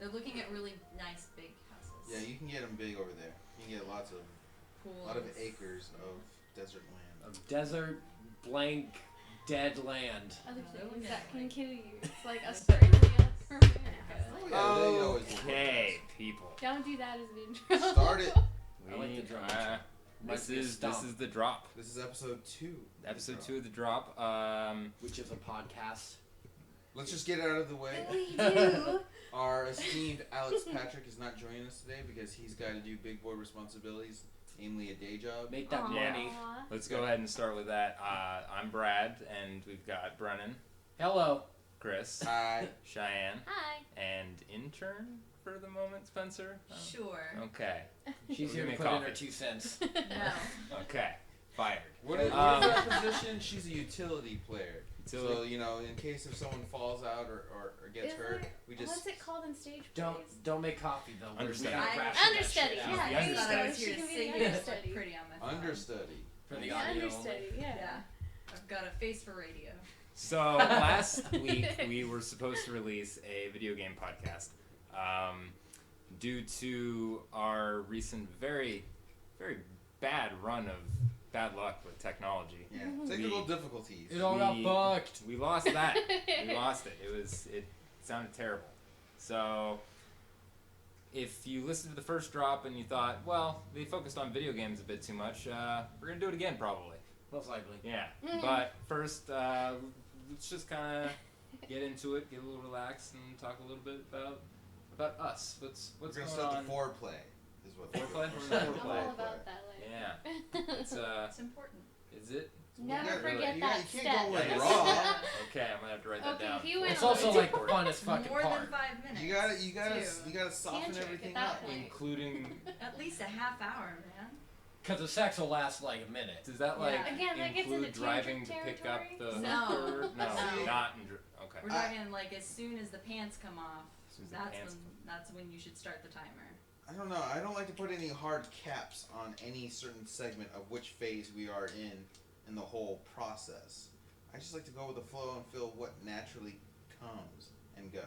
They're looking at really nice big houses. Yeah, you can get them big over there. You can get lots of Pools. a lot of acres of desert land. Of desert, blank, dead land. Other No, things yeah, that can like- kill you. It's like Australia for America. Oh, yeah, they always look Okay, people. Don't do that as an intro. Start it. I like the drum. This is the drop. This is episode 2. Episode 2 of the drop. Which is a podcast. Let's just get it out of the way. We do. Our esteemed Alex Patrick is not joining us today because he's got to do big boy responsibilities, namely a day job. Make that Yeah. money. Let's go ahead and start with that. I'm Brad, and we've got Brennan, Hello. Chris, Hi. Cheyenne, Hi. and intern for the moment, Spencer. Sure. Okay. She's Give here me to put in coffee. her 2 cents. No. Okay. Fired. What is her position? She's a utility player. So, you know, in case if someone falls out or gets Is hurt, there- we just... What's it called in stage plays? Don't make coffee though. Understudy. We gotta I- ration that Understudy, shit out. yeah. The I there you thought I go. was She here to can be sing the it understudy. pretty on my phone. Understudy. For the Yeah, audio. understudy, yeah. Yeah. I've got a face for radio. So last week we were supposed to release a video game podcast. Due to our recent very, very bad run of bad luck with technology. Yeah. Technical difficulties. It all got fucked. We lost that. We lost it. It sounded terrible. So if you listened to the first drop and you thought, well, they focused on video games a bit too much, we're gonna do it again probably. Most likely. Yeah. But first, let's just kind of get into it, get a little relaxed, and talk a little bit about us. What's We're going going to start on? the foreplay. Is what Foreplay? We're I'm Foreplay. all about that later. Yeah. It's It's important. is it? Never Yeah, forget you that can't step. go with Yes. raw. Okay, I'm gonna have to write that Okay, down. if you went It's on also the- like the funnest fucking More part. than 5 minutes. You gotta too. soften Tantric everything at that up. point. Including, At least a half hour, man. Because the sex will last like a minute. does that like Yeah. Again, that gets include into driving tantric to pick up the No. hooker? No, No. not in. Okay. We're talking like as soon as the pants come off. As soon as the That's pants when. That's when you should start the timer. I don't know. I don't like to put any hard caps on any certain segment of which phase we are in the whole process. I just like to go with the flow and feel what naturally comes and goes.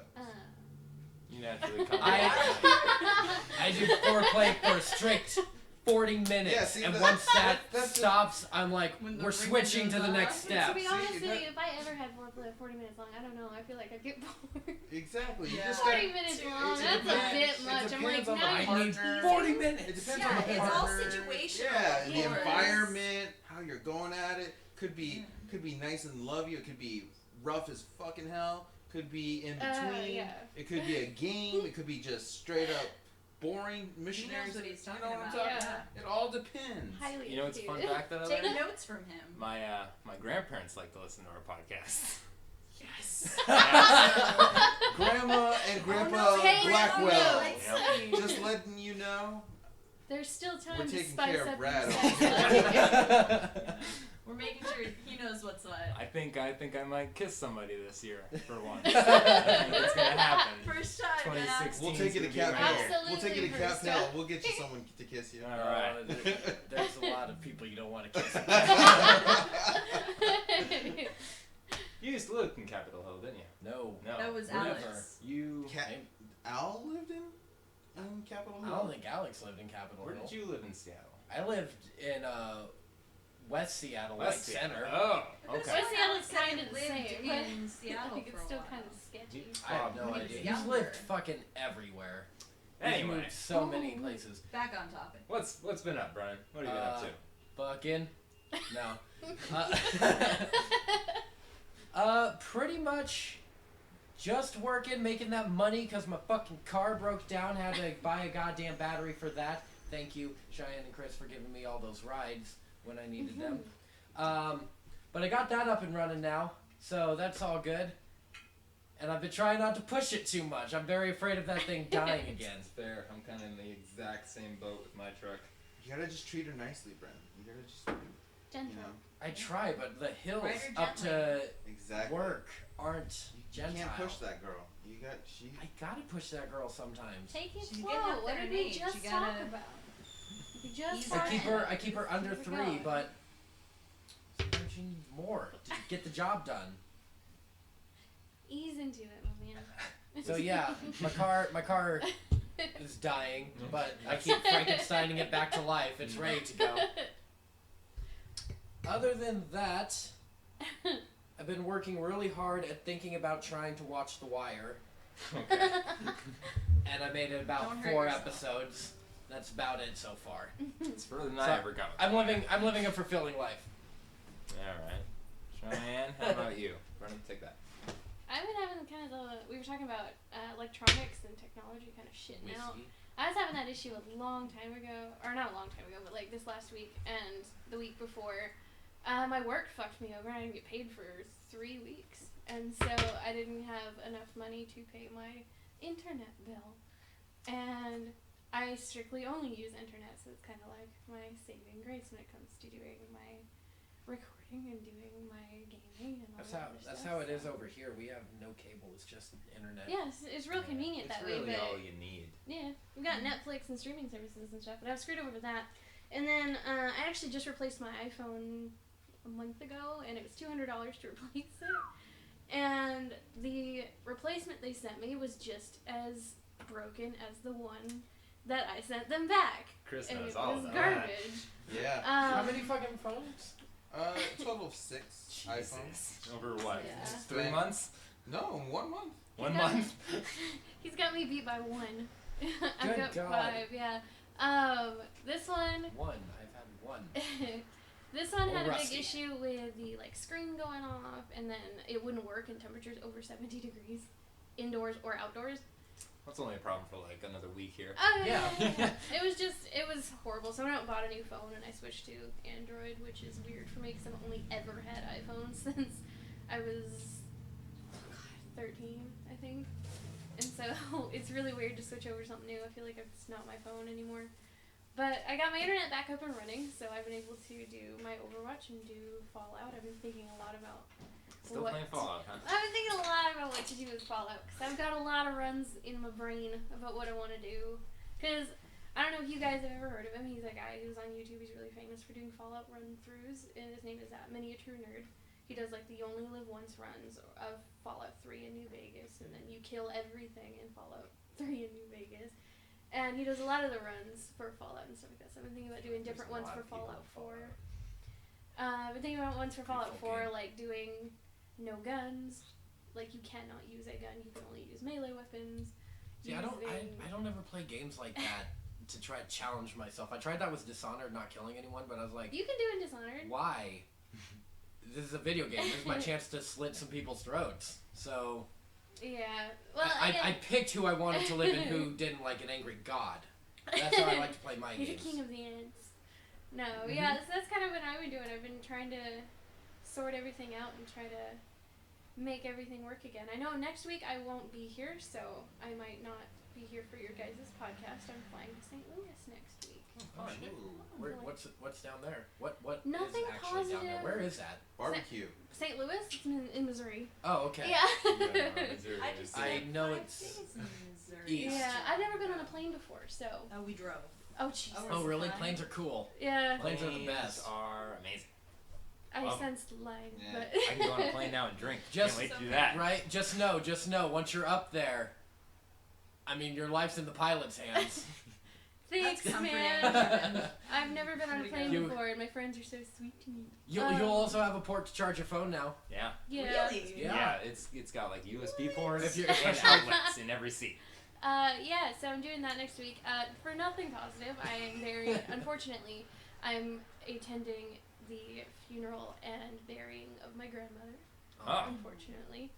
You naturally come. I do foreplay for a strict 40 minutes, Yeah, see, and that- once that that's the- stops, I'm like, When the we're ringer switching goes to the off. next To step. be See, honest with you, that- if I ever had foreplay 40 minutes long, I don't know. I feel like I'd get bored. Exactly. You Yeah. just 40 got, minutes It long, depends. that's a bit It much. I'm like, depends on the now I you're need teasing. 40 minutes. It depends Yeah, on the it's all partner. situational, Yeah, of the course. environment, how you're going at it. Could be nice and lovey. It could be rough as fucking hell. Could be in between. Yeah. It could be a game. It could be just straight up boring He missionaries. knows what he's talking you know what I'm about. talking Yeah. It all depends. Highly You know what's a fun educated. fact that I Take learned? notes from him. My grandparents like to listen to our podcast. Yes. Grandma and Grandpa no, take Blackwell. notes. Yep. Just letting you know, There's still time we're to taking spice care up of Brad. your sex. We're making sure he knows what's what. I think I might kiss somebody this year for once. I think it's gonna happen. First time, man. 2016. We'll take it to It's Cap gonna be Hill. right. We'll take it to Absolutely, Cap Krista. Hill. We'll get you someone to kiss you. All right. There's a lot of people you don't want to kiss. You used to live in Capitol Hill, didn't you? No. No. That was Never. Alex. You. Al lived in Capitol I Hill? don't think Alex lived in Capitol Where Hill. did you live in Seattle? I lived in West Seattle, West Light Seattle. Center. Oh, Who's okay. West Seattle's Alex had kind of the lived same, in Seattle Like, for it's a still while. kind of sketchy. I have no When he idea. was He's younger. lived fucking everywhere. He's Anyway, moved so many places. Back on topic. what's been up, Brian? What have you been up to? Fucking. No. Pretty much just working, making that money because my fucking car broke down. Had to buy a goddamn battery for that. Thank you, Cheyenne and Kris, for giving me all those rides when I needed them. But I got that up and running now, so that's all good. And I've been trying not to push it too much. I'm very afraid of that thing dying again. It's fair. I'm kind of in the exact same boat with my truck. You gotta just treat her nicely, Brennan. You gotta just, Gentle. you know, I try, but the hills Ride her up to exactly. work aren't You Gentile. can't push that girl. She. I gotta push that girl sometimes. Take it She's slow. getting up What there did in we age. just You talk gotta about? We just ease I started. keep her under Keep her 3, going. but sometimes she needs more to get the job done. Ease into it, my man. So yeah, my car is dying, but I keep Frankensteining it back to life. It's ready to go. Other than that, I've been working really hard at thinking about trying to watch The Wire. Okay. And I made it about Don't hurt 4 yourself. episodes. That's about it so far. It's further than So, I ever got. I'm living a fulfilling life. Alright. Cheyenne, how about you? Brennan, take that. I've been having kind of we were talking about electronics and technology kind of shitting out. Whiskey. I was having that issue a long time ago, or not a long time ago, but like this last week and the week before. My work fucked me over and I didn't get paid for 3 weeks. And so I didn't have enough money to pay my internet bill. And I strictly only use internet, so it's kind of like my saving grace when it comes to doing my recording and doing my gaming and all That's that how other that's stuff, how it so. is over here. We have no cable. It's just internet. Yes, it's real convenient It's that really way, but all you need. yeah, we've got Netflix and streaming services and stuff, but I was screwed over with that. And then I actually just replaced my iPhone a month ago, and it was $200 to replace it. And the replacement they sent me was just as broken as the one that I sent them back. Kris And knows it all was about garbage. Yeah. How many fucking phones? Total of 6 iPhones. Jesus. Over what? Yeah. 3 months? No, 1 month. 1 Yeah. month? He's got me beat by 1. I've Good got God. 5, yeah. This one... One. I've had one. This one had a Rusty. big issue with the screen going off, and then it wouldn't work in temperatures over 70 degrees, indoors or outdoors. That's only a problem for like another week here. Oh Yeah. It was horrible. So I went out and bought a new phone, and I switched to Android, which is weird for me because I've only ever had iPhones since I was 13, I think. And so it's really weird to switch over to something new. I feel like it's not my phone anymore. But I got my internet back up and running, so I've been able to do my Overwatch and do Fallout. I've been thinking a lot about Still what playing Fallout, huh? I've been thinking a lot about what to do with Fallout, because I've got a lot of runs in my brain about what I want to do. Because I don't know if you guys have ever heard of him. He's a guy who's on YouTube. He's really famous for doing Fallout run-throughs, and his name is Miniature Nerd. He does like the You Only Live Once runs of Fallout 3 in New Vegas, and then you kill everything in Fallout 3 in New Vegas. And he does a lot of the runs for Fallout and stuff like that. So I've been thinking about doing different ones for Fallout 4. I've been thinking about ones for Fallout 4, like doing no guns. Like you cannot use a gun; you can only use melee weapons. See, I don't ever play games like that to try to challenge myself. I tried that with Dishonored, not killing anyone, but I was like, You can do in Dishonored. why? This is a video game. This is my chance to slit some people's throats. So Yeah. Well, I picked who I wanted to live and who didn't, like an angry god. That's how I like to play my He's games. the king of the ants. No, yeah, so that's kind of what I've been doing. I've been trying to sort everything out and try to make everything work again. I know next week I won't be here, so I might not be here for your guys' podcast. I'm flying to St. Louis next week. Oh, shit. What's down there? What Nothing is actually down there? positive. Where is that? Barbecue. St. Louis? It's in Missouri. Oh, okay. Yeah. I just I spent know 5 it's days in Missouri. east. Yeah, I've never been on a plane before, so. Oh, we drove. Oh, Jesus. Oh, really? Fine. Planes are cool. Yeah, Planes are the best. are amazing. I Love 'em. sensed lying, Yeah. but. I can go on a plane now and drink. Just- Can't wait to do that. Right? Just know, once you're up there, I mean, your life's in the pilot's hands. Thanks, That's comforting. man. I've never been on a Pretty plane good. before, and my friends are so sweet to me. You'll also have a port to charge your phone now. Yeah. Yeah. Really? Yeah. It's got like USB ports If you're- and outlets in every seat. Yeah, so I'm doing that next week. For nothing positive, I am burying, unfortunately, I'm attending the funeral and burying of my grandmother, Oh. unfortunately.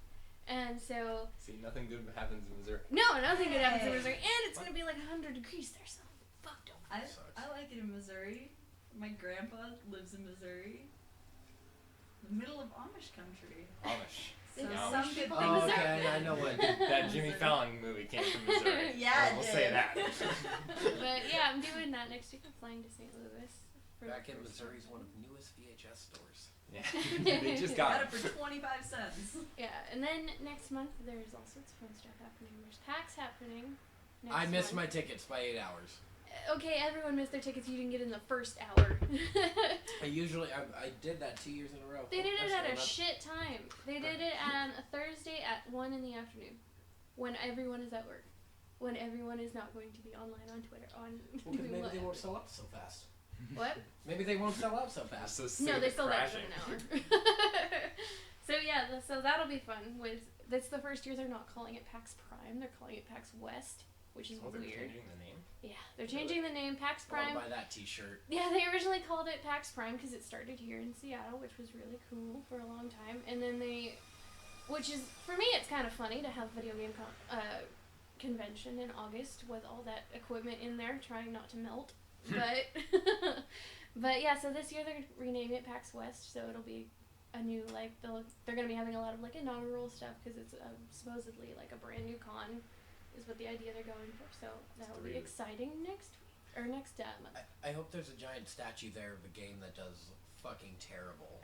And so, See, nothing good happens in Missouri. no, nothing good happens in Hey. Missouri, and it's gonna be like 100 degrees there, so fucked up. I like it in Missouri. My grandpa lives in Missouri. The middle of Amish country. Amish. So No. some good Oh, Oh, things okay, I know what. That Jimmy Fallon movie came from Missouri. Yeah, We'll it say did. that. But yeah, I'm doing that next week. I'm flying to St. Louis. for the Back in first Missouri is time. one of the newest VHS stores. Yeah. They just Got got it for 25 cents. Yeah, and then next month there's all sorts of fun stuff happening. There's PAX happening. Next I missed my month. tickets by 8 hours. Okay, everyone missed their tickets. You didn't get in the first hour. I did that 2 years in a row. They did it That's at a not- shit time. They did it on a Thursday at 1 in the afternoon. when everyone is at work, when everyone is not going to be online on Twitter, on Well, 'cause doing maybe whatever. they won't sell out so fast. What? Maybe they won't sell out so fast. So sick No, of they it sold out crashing. in an hour. So yeah, so that'll be fun. That's the first year they're not calling it PAX Prime. They're calling it PAX West, which is Oh, they're weird. changing the name. Yeah, they're changing the name PAX I want Prime. to buy that T-shirt. Yeah, they originally called it PAX Prime because it started here in Seattle, which was really cool for a long time. And then which is, for me, it's kind of funny to have video game convention in August with all that equipment in there trying not to melt. But yeah, so this year they're renaming it PAX West, so it'll be a new, like, they're going to be having a lot of, like, inaugural stuff because it's supposedly, like, a brand new con is what the idea they're going for. So that will be exciting next month. I hope there's a giant statue there of a game that does fucking terrible.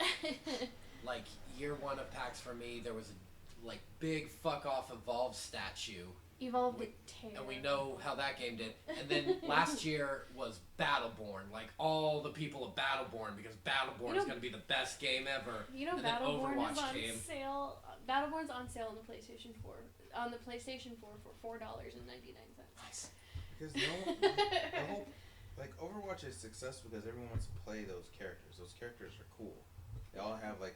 Like, year one of PAX for me, there was a, like, big fuck off Evolve statue. Evolve We- the Terror. And we know how that game did. And then last year was Battleborn. Like, all the people of Battleborn, because Battleborn is going to be the best game ever. You know, And then Battleborn Overwatch is on came. sale. Battleborn's on sale on the PlayStation 4. On the PlayStation 4 for $4.99. Nice. Because the whole, like, Overwatch is successful because everyone wants to play those characters. Those characters are cool. They all have like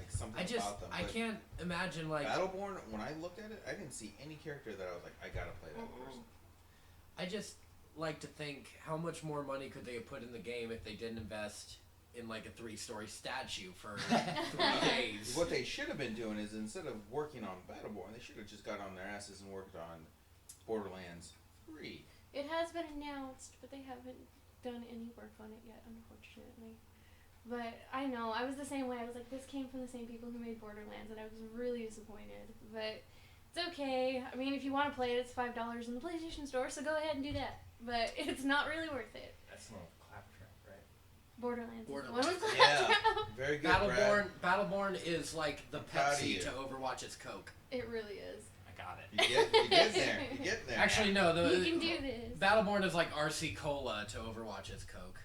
something about them. I But can't imagine, like, Battleborn, when I looked at it, I didn't see any character that I was like, I gotta play that person. I just like to think how much more money could they have put in the game if they didn't invest in, like, a 3-story statue for 3 days. What they should have been doing is, instead of working on Battleborn, they should have just got on their asses and worked on Borderlands 3. It has been announced, but they haven't done any work on it yet, unfortunately. But I know, I was the same way. I was like, this came from the same people who made Borderlands, and I was really disappointed. But it's okay. I mean, if you want to play it, it's $5 in the PlayStation Store, so go ahead and do that. But it's not really worth it. That's no claptrap, right? Borderlands. Borderlands. One was Yeah. Claptrap. Very good, Brad. Battleborn is like the proud of Pepsi you. to Overwatch's Coke. It really is. I got it. You get there. You get there. Actually, no. You can do this. Battleborn is like RC Cola to Overwatch's Coke.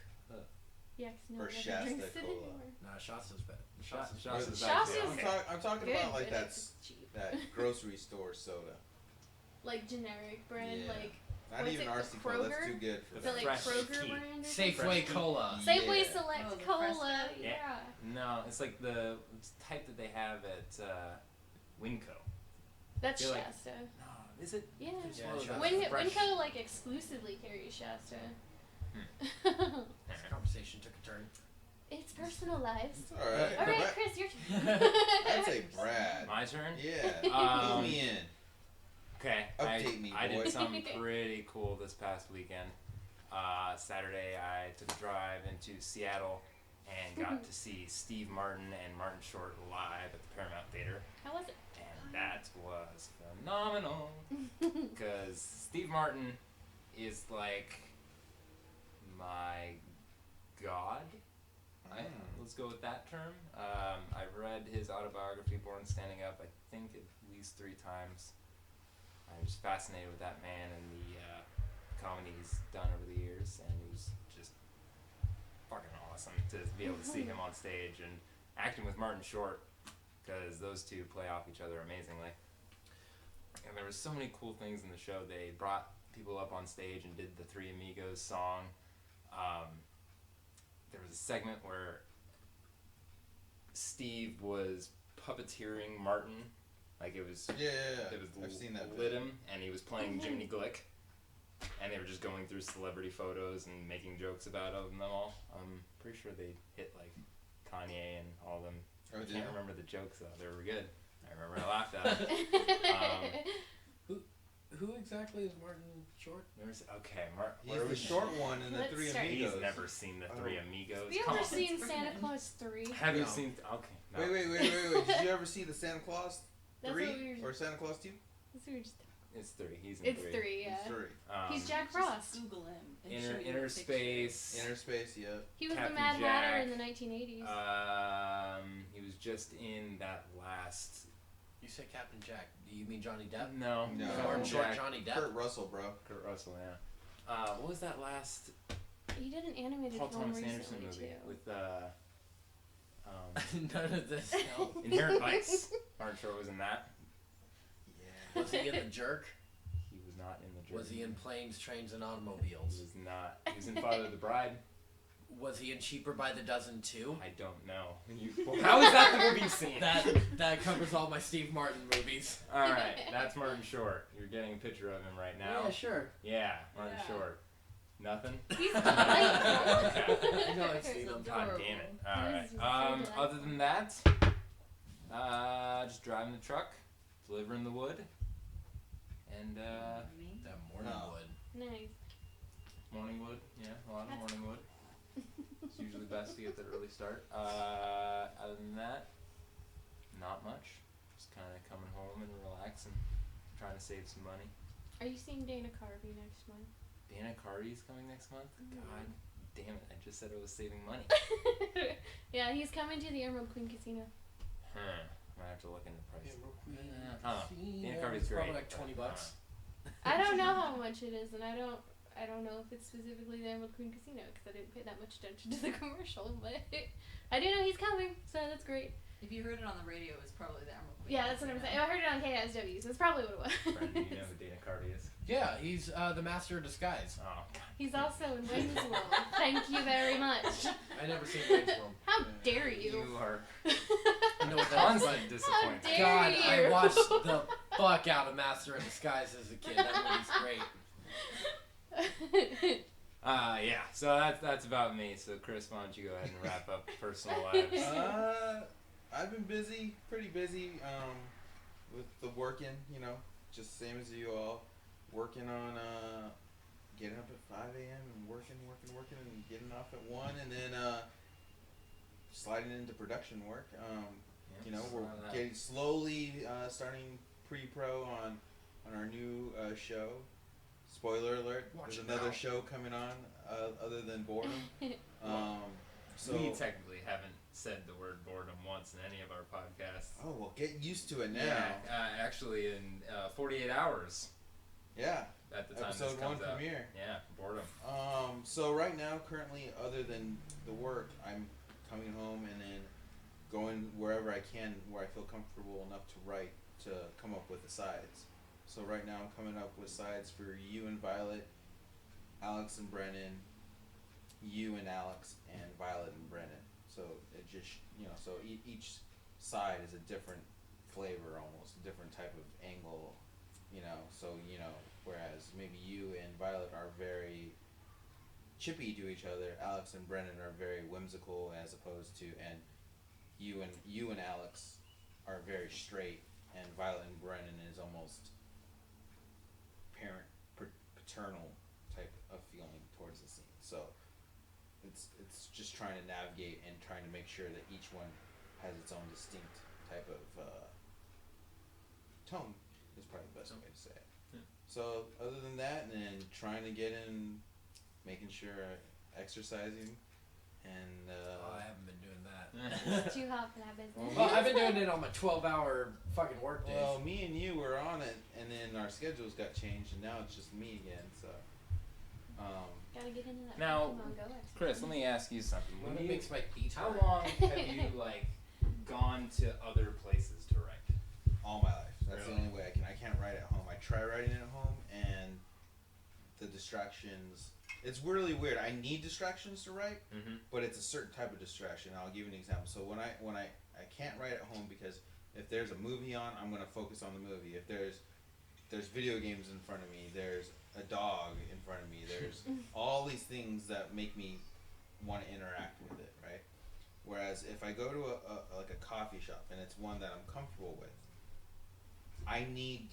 Yeah, 'cause no Or one ever Shasta drinks it Cola. anymore. Nah, Shasta's better. Shots Shasta- is Shasta's actually good. I'm talking Good, about like but that's it's cheap. that grocery store soda. Like generic brand, Yeah. like Not What's even it, RC Cola. That's Kroger? too good for The is it that. like Fresh Kroger tea. brand or Safeway Fresh tea. Cola. Something? Safeway Yeah. Select Oh, the Cola, Fresca? yeah. No, it's like the type that they have at Winco. That's Feel like- Shasta. No, is it? Yeah. It's Yeah, one of Shasta. those fresh- Winco like exclusively carries Shasta. This conversation took a turn. It's personal lives. It's all right. All right, Brad- Chris, your I'd say Brad. My turn. Yeah. Um, Fill me in. Okay, Update me, I boy. did something pretty cool this past weekend. Saturday, I took a drive into Seattle and got to see Steve Martin and Martin Short live at the Paramount Theater, How was it? and that was phenomenal. Because Steve Martin is like my god. Let's go with that term. I've read his autobiography, Born Standing Up, I think at least 3 times. I'm just fascinated with that man and the comedy he's done over the years, and it was just fucking awesome to be able to see him on stage and acting with Martin Short, because those two play off each other amazingly. And there were so many cool things in the show. They brought people up on stage and did the Three Amigos song. There was a segment where Steve was puppeteering Martin, like it was Yeah. it was I've seen that. lit him, and he was playing Jiminy Glick, and they were just going through celebrity photos and making jokes about them all. I'm pretty sure they hit like Kanye and all of them. Oh, I did can't they? remember the jokes though. They were good. I remember I laughed at them. Who exactly is Martin Short? Okay, Mark. He's the short one in the Let's Three start. Amigos. He's never seen the Three Oh. Amigos. Have you Come ever on. seen It's Santa Brennan. Claus 3? Have you No. seen? Okay. No. Wait. Did you ever see the Santa Claus That's 3 what we were or Santa Claus 2? That's what we were just- It's 3. He's in It's 3. 3, yeah. It's 3. He's Jack Just Frost. Google him. and Inner show you a Inner picture. Space. Inner Space, yeah. He was Captain the Mad Hatter Jack. in the 1980s. He was just in that last. You say Captain Jack. Do you mean Johnny Depp? No. No. Martin Short, Jack. Johnny Depp. Kurt Russell, bro. Kurt Russell, yeah. What was that last He did an animated Paul film Thomas recently Anderson movie too. with None of this helps. Inherent Vice? Martin Short was in that. Yeah. Was he in The Jerk? He was not in The Jerk. Was he in Planes, Trains, and He Automobiles? was not. He was in Father of the Bride. Was he in Cheaper by the Dozen too? I don't know. How is that the movie you've seen? That covers all my Steve Martin movies. All right, that's Martin Short. You're getting a picture of him right now. Yeah, sure. Yeah, Martin Yeah. Short. Nothing. He's Okay. I know I've seen him. God damn it. All That right. is so Other than that, just driving the truck, delivering the wood, and Me? That morning No. wood. Nice. morning wood. Yeah, a lot of morning wood. It's usually best to get that early start. Other than that, not much. Just kind of coming home and relaxing, trying to save some money. Are you seeing Dana Carvey next month? Dana Carvey's coming next month? God damn it, I just said I was saving money. Yeah, he's coming to the Emerald Queen Casino. Might have to look into the price. Yeah, Dana Carvey's it's great. probably like $20. I don't know how much it is, and I don't know if it's specifically the Emerald Queen Casino because I didn't pay that much attention to the commercial, but I do know he's coming, so that's great. If you heard it on the radio, it was probably the Emerald Queen. Yeah, that's what I'm saying. I heard it on KSW, so that's probably what it was. Brennan, do you know who Dana Carvey is? Yeah, he's the master of disguise. Oh, God. He's also in Wayne's World. Thank you very much. I never seen Wayne's World. How dare you? You are I know what that is, but constant disappointment. dare God, I you. watched the fuck out of Master of Disguise as a kid. That movie's great. Yeah, so that's about me. So Chris, why don't you go ahead and wrap up personal lives? I've been busy, pretty busy, with the working, just same as you all, working on, getting up at 5 a.m. and working, and getting off at 1, and then, sliding into production work. We're getting slowly, starting pre-pro on our new, show. Spoiler alert, Watch there's it another now. show coming on, other than Boredom. So we technically haven't said the word boredom once in any of our podcasts. oh well, get used to it now. Yeah, actually in 48 hours Yeah, at the time episode this 1 comes out. premiere. Yeah, boredom. So right now, currently, other than the work, I'm coming home and then going wherever I can, where I feel comfortable enough to write, to come up with the sides. So right now, I'm coming up with sides for you and Violet, Alex and Brennan, you and Alex, and Violet and Brennan. So it just, so each side is a different flavor, almost a different type of angle, So whereas maybe you and Violet are very chippy to each other, Alex and Brennan are very whimsical, as opposed to, and you and Alex are very straight, and Violet and Brennan is almost paternal type of feeling towards the scene. So it's just trying to navigate and trying to make sure that each one has its own distinct type of tone is probably the best way to say it. Yeah. So other than that, and then trying to get in, making sure exercising, and I haven't been doing that. It's too hot for that business. Well, I've been doing it on my 12-hour fucking work days. well, me and you were on it, and then our schedules got changed, and now it's just me again. So Gotta get into that Now, Pokemon Go exercise. Chris, let me ask you something. When When it you, makes my feet how hurt. long have you gone to other places to write? all my life, that's Really? the only way I can. I can't write at home. I try writing at home, and the distractions. It's really weird. I need distractions to write, Mm-hmm. but it's a certain type of distraction. I'll give you an example. So when I can't write at home because if there's a movie on, I'm gonna focus on the movie. If there's video games in front of me, there's a dog in front of me, there's all these things that make me want to interact with it, right? Whereas if I go to a coffee shop and it's one that I'm comfortable with, I need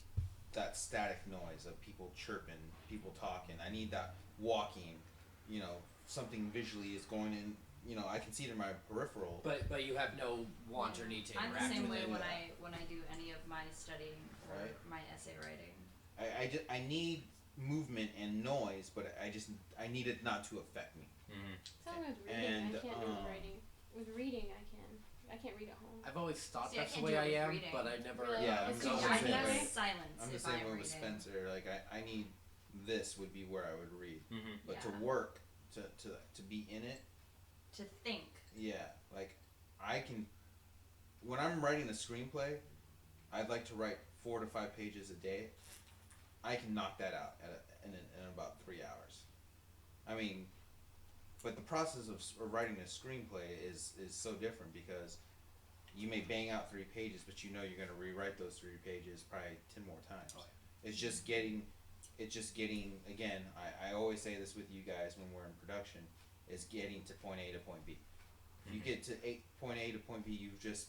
that static noise of people chirping, people talking. I need that walking, something visually is going in. I can see it in my peripheral. But you have no want or need to I'm interact the same with way it. when I do any of my studying or Right. my essay writing. I need movement and noise, but I need it not to affect me. Mm-hmm. Same with reading. And, I can't do with writing. With reading, I can't read at home. I've always thought See, I that's the can't way do it I with am, reading. but I never. Really? Yeah, I'm It's the too same hard way. that way? silence I'm the if same I'm way with reading. Spencer. Like I need this would be where I would read, Mm-hmm. but to Yeah. work, to be in it, To think. yeah. Like I can, when I'm writing a screenplay, I'd like to write 4 to 5 pages a day, I can knock that out in about 3 hours. I mean, but the process of writing a screenplay is so different because you may bang out 3 pages, but you know you're going to rewrite those 3 pages probably 10 more times. Oh, yeah. It's just getting, again, I always say this with you guys when we're in production, is getting to point A to point B. If you get to point A to point B, you've just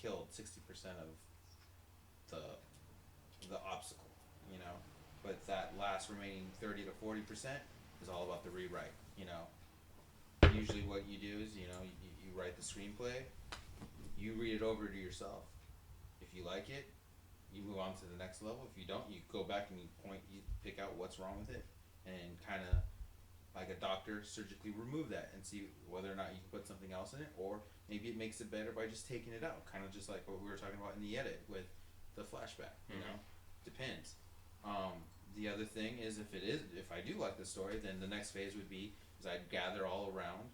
killed 60% of the obstacle, you know. But that last remaining 30 to 40% is all about the rewrite, you know. Usually what you do is, you know, you write the screenplay, you read it over to yourself. If you like it, you move on to the next level. If you don't, you go back and you pick out what's wrong with it, and kind of like a doctor surgically remove that and see whether or not you can put something else in it, or maybe it makes it better by just taking it out, kind of just like what we were talking about in the edit with the flashback. You know, depends. The other thing is if I do like the story, then the next phase would be is I'd gather all around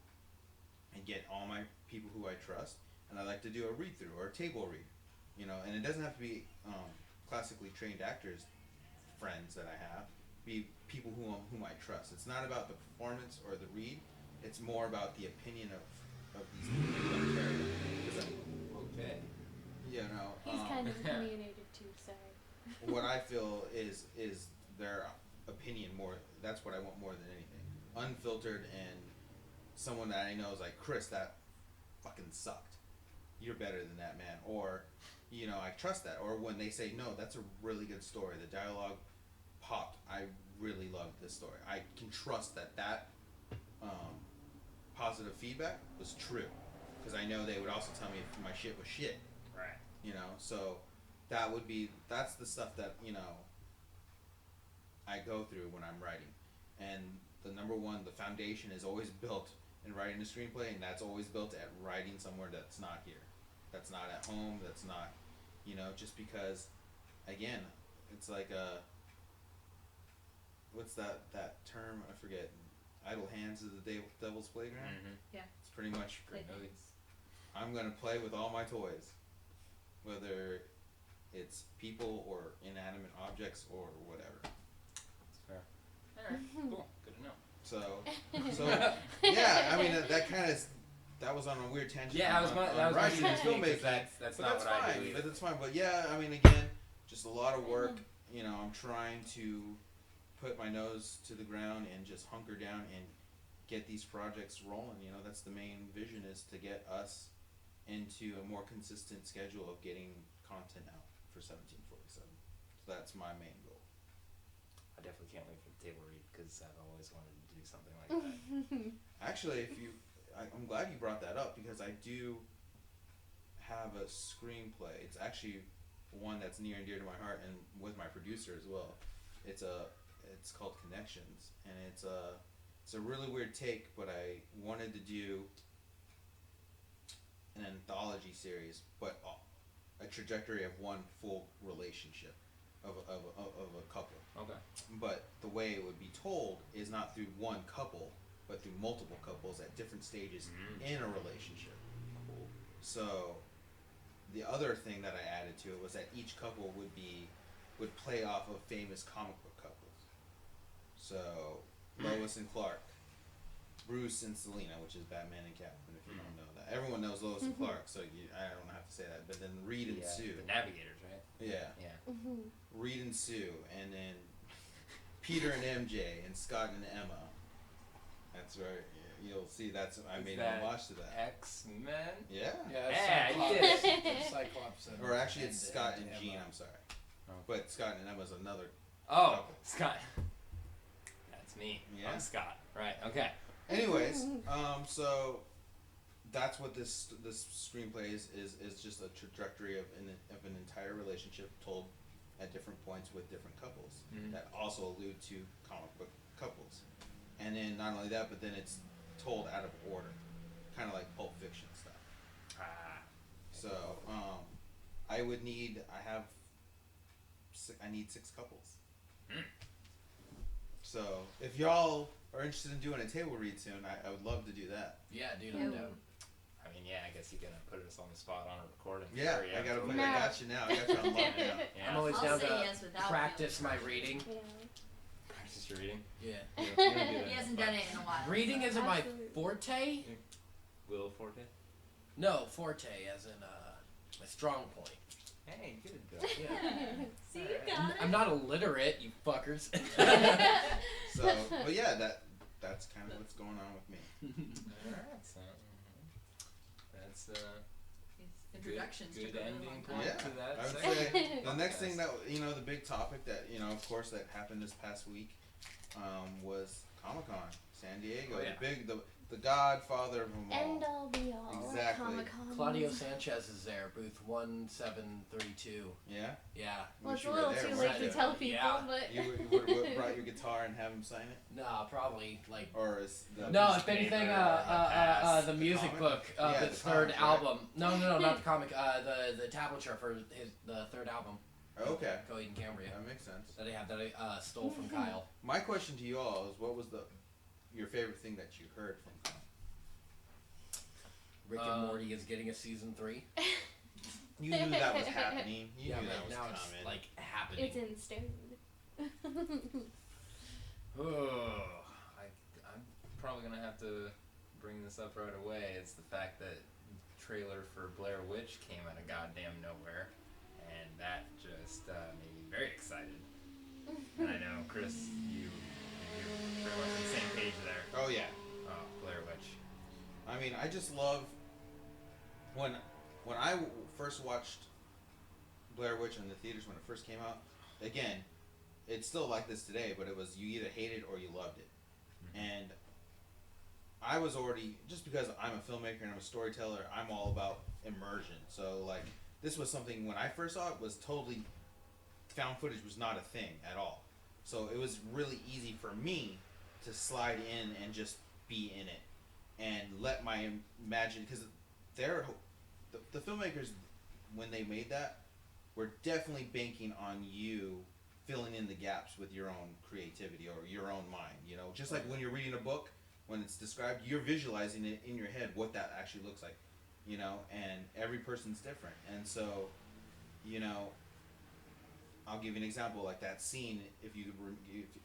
and get all my people who I trust, and I like to do a read through or a table read, you know, and it doesn't have to be classically trained actors, friends that I have, be people whom I trust. It's not about the performance or the read, it's more about the opinion of these people who I'm carrying. Okay. You know, He's kind of opinionated too, sorry. what I feel is their opinion more. That's what I want more than anything. Unfiltered, and someone that I know is like, Kris, that fucking sucked. You're better than that, man. Or, you know, I trust that. Or when they say, no, that's a really good story. The dialogue popped. I really loved this story. I can trust that positive feedback was true. Because I know they would also tell me if my shit was shit. Right. You know, so that's the stuff that, you know, I go through when I'm writing. And the number one, the foundation is always built in writing a screenplay, and that's always built at writing somewhere that's not here. That's not at home, that's not, you know, just because, again, it's like what's that term? I forget. Idle hands is the devil's playground? Mm-hmm. Yeah. It's pretty much, Playthings. I'm going to play with all my toys. Whether it's people or inanimate objects or whatever. That's fair. Alright, cool. Good to know. So yeah, I mean that was on a weird tangent. Yeah, on that was writing my and thinking, 'cause filmmaking. that's But not that's what I fine. do But either. that's fine. But yeah, I mean, again, just a lot of work. You know, I'm trying to put my nose to the ground and just hunker down and get these projects rolling. You know, that's the main vision, is to get us into a more consistent schedule of getting content out for 1747. So that's my main goal. I definitely can't wait for the table read because I've always wanted to do something like that. Actually, I'm glad you brought that up, because I do have a screenplay. It's actually one that's near and dear to my heart, and with my producer as well. It's called Connections, and it's a really weird take, but I wanted to do an anthology series, but a trajectory of one full relationship of a couple. Okay. But the way it would be told is not through one couple, but through multiple couples at different stages in a relationship. Cool. So the other thing that I added to it was that each couple would play off of famous comic book couples. So Lois and Clark, Bruce and Selena, which is Batman and Catwoman, if you don't know that. Everyone knows Lois and Clark, so I don't have to say that. But then Reed and Sue. The Navigators, right? Yeah. Yeah. Reed and Sue, and then Peter and MJ, and Scott and Emma. That's right. You'll see. I made an homage to that. X-Men? Yeah. Yeah, Yeah, you did it. It's Cyclops and, Or actually, it's Scott and Emma. Jean. I'm sorry, Oh. but Scott and Emma's another. Oh, Scott. That's me. Yeah. I'm Scott. Right. Okay. Anyways, so that's what this screenplay is just a trajectory of an entire relationship told at different points with different couples that also allude to comic book couples. And then not only that, but then it's told out of order, kind of like Pulp Fiction stuff. So I need 6 couples. So if y'all are interested in doing a table read soon, I would love to do that. Yeah, dude, Yeah. I'm down. I mean, yeah, I guess you can put us on the spot on a recording. Yeah, Sure, I got No. I got you now. I got you on lock now. Yeah. I'm always I'll down say to yes without practice feeling my sorry. reading. Yeah. Practice your reading. Yeah. You don't do that He in hasn't class. done it in a while. Reading isn't my Absolutely. forte. Will Forte? No, forte as in my strong point. Hey, good. Yeah. See, you got it. I'm not illiterate, you fuckers. So, but yeah, that's kind of what's going on with me. Alright, so that's Introductions good took a really ending long point time. Yeah, to that I would section. say the next thing that the big topic that of course that happened this past week, was Comic-Con, San Diego. Oh, yeah. The godfather of them all. End all be all. Exactly. Comic-Con. Claudio Sanchez is there, booth 1732. Yeah. Yeah. Well, Wish it's a you were little there, too weren't late you? to tell people, Yeah. but. You would have brought your guitar and have him sign it, Nah, probably like. or is the No, piece if of anything, paper, pass, the music comic? book of Yeah, his the third comic, right? album. No, not the comic. The tablature for the third album. Okay, Coheed and Cambria. that makes sense. That I stole from Kyle. My question to you all is, what was your favorite thing that you heard from Con? Rick and Morty is getting a season 3. You knew that was happening. You Yeah, knew but that was now coming. it's like happening. It's in stone. Oh, I'm probably gonna have to bring this up right away. It's the fact that trailer for Blair Witch came out of goddamn nowhere, and that just made me very excited. And I know, Chris, you're pretty much on the same page there. Oh yeah. Oh, Blair Witch. I mean, I just love when I first watched Blair Witch in the theaters when it first came out. Again, it's still like this today, but it was you either hated or you loved it. And I was already, just because I'm a filmmaker and I'm a storyteller, I'm all about immersion. So like, this was something when I first saw it was totally, found footage was not a thing at all. So it was really easy for me to slide in and just be in it and let my imagine, because the filmmakers, when they made that, were definitely banking on you filling in the gaps with your own creativity or your own mind, just like when you're reading a book, when it's described, you're visualizing it in your head what that actually looks like, and every person's different. And so, I'll give you an example, like that scene, if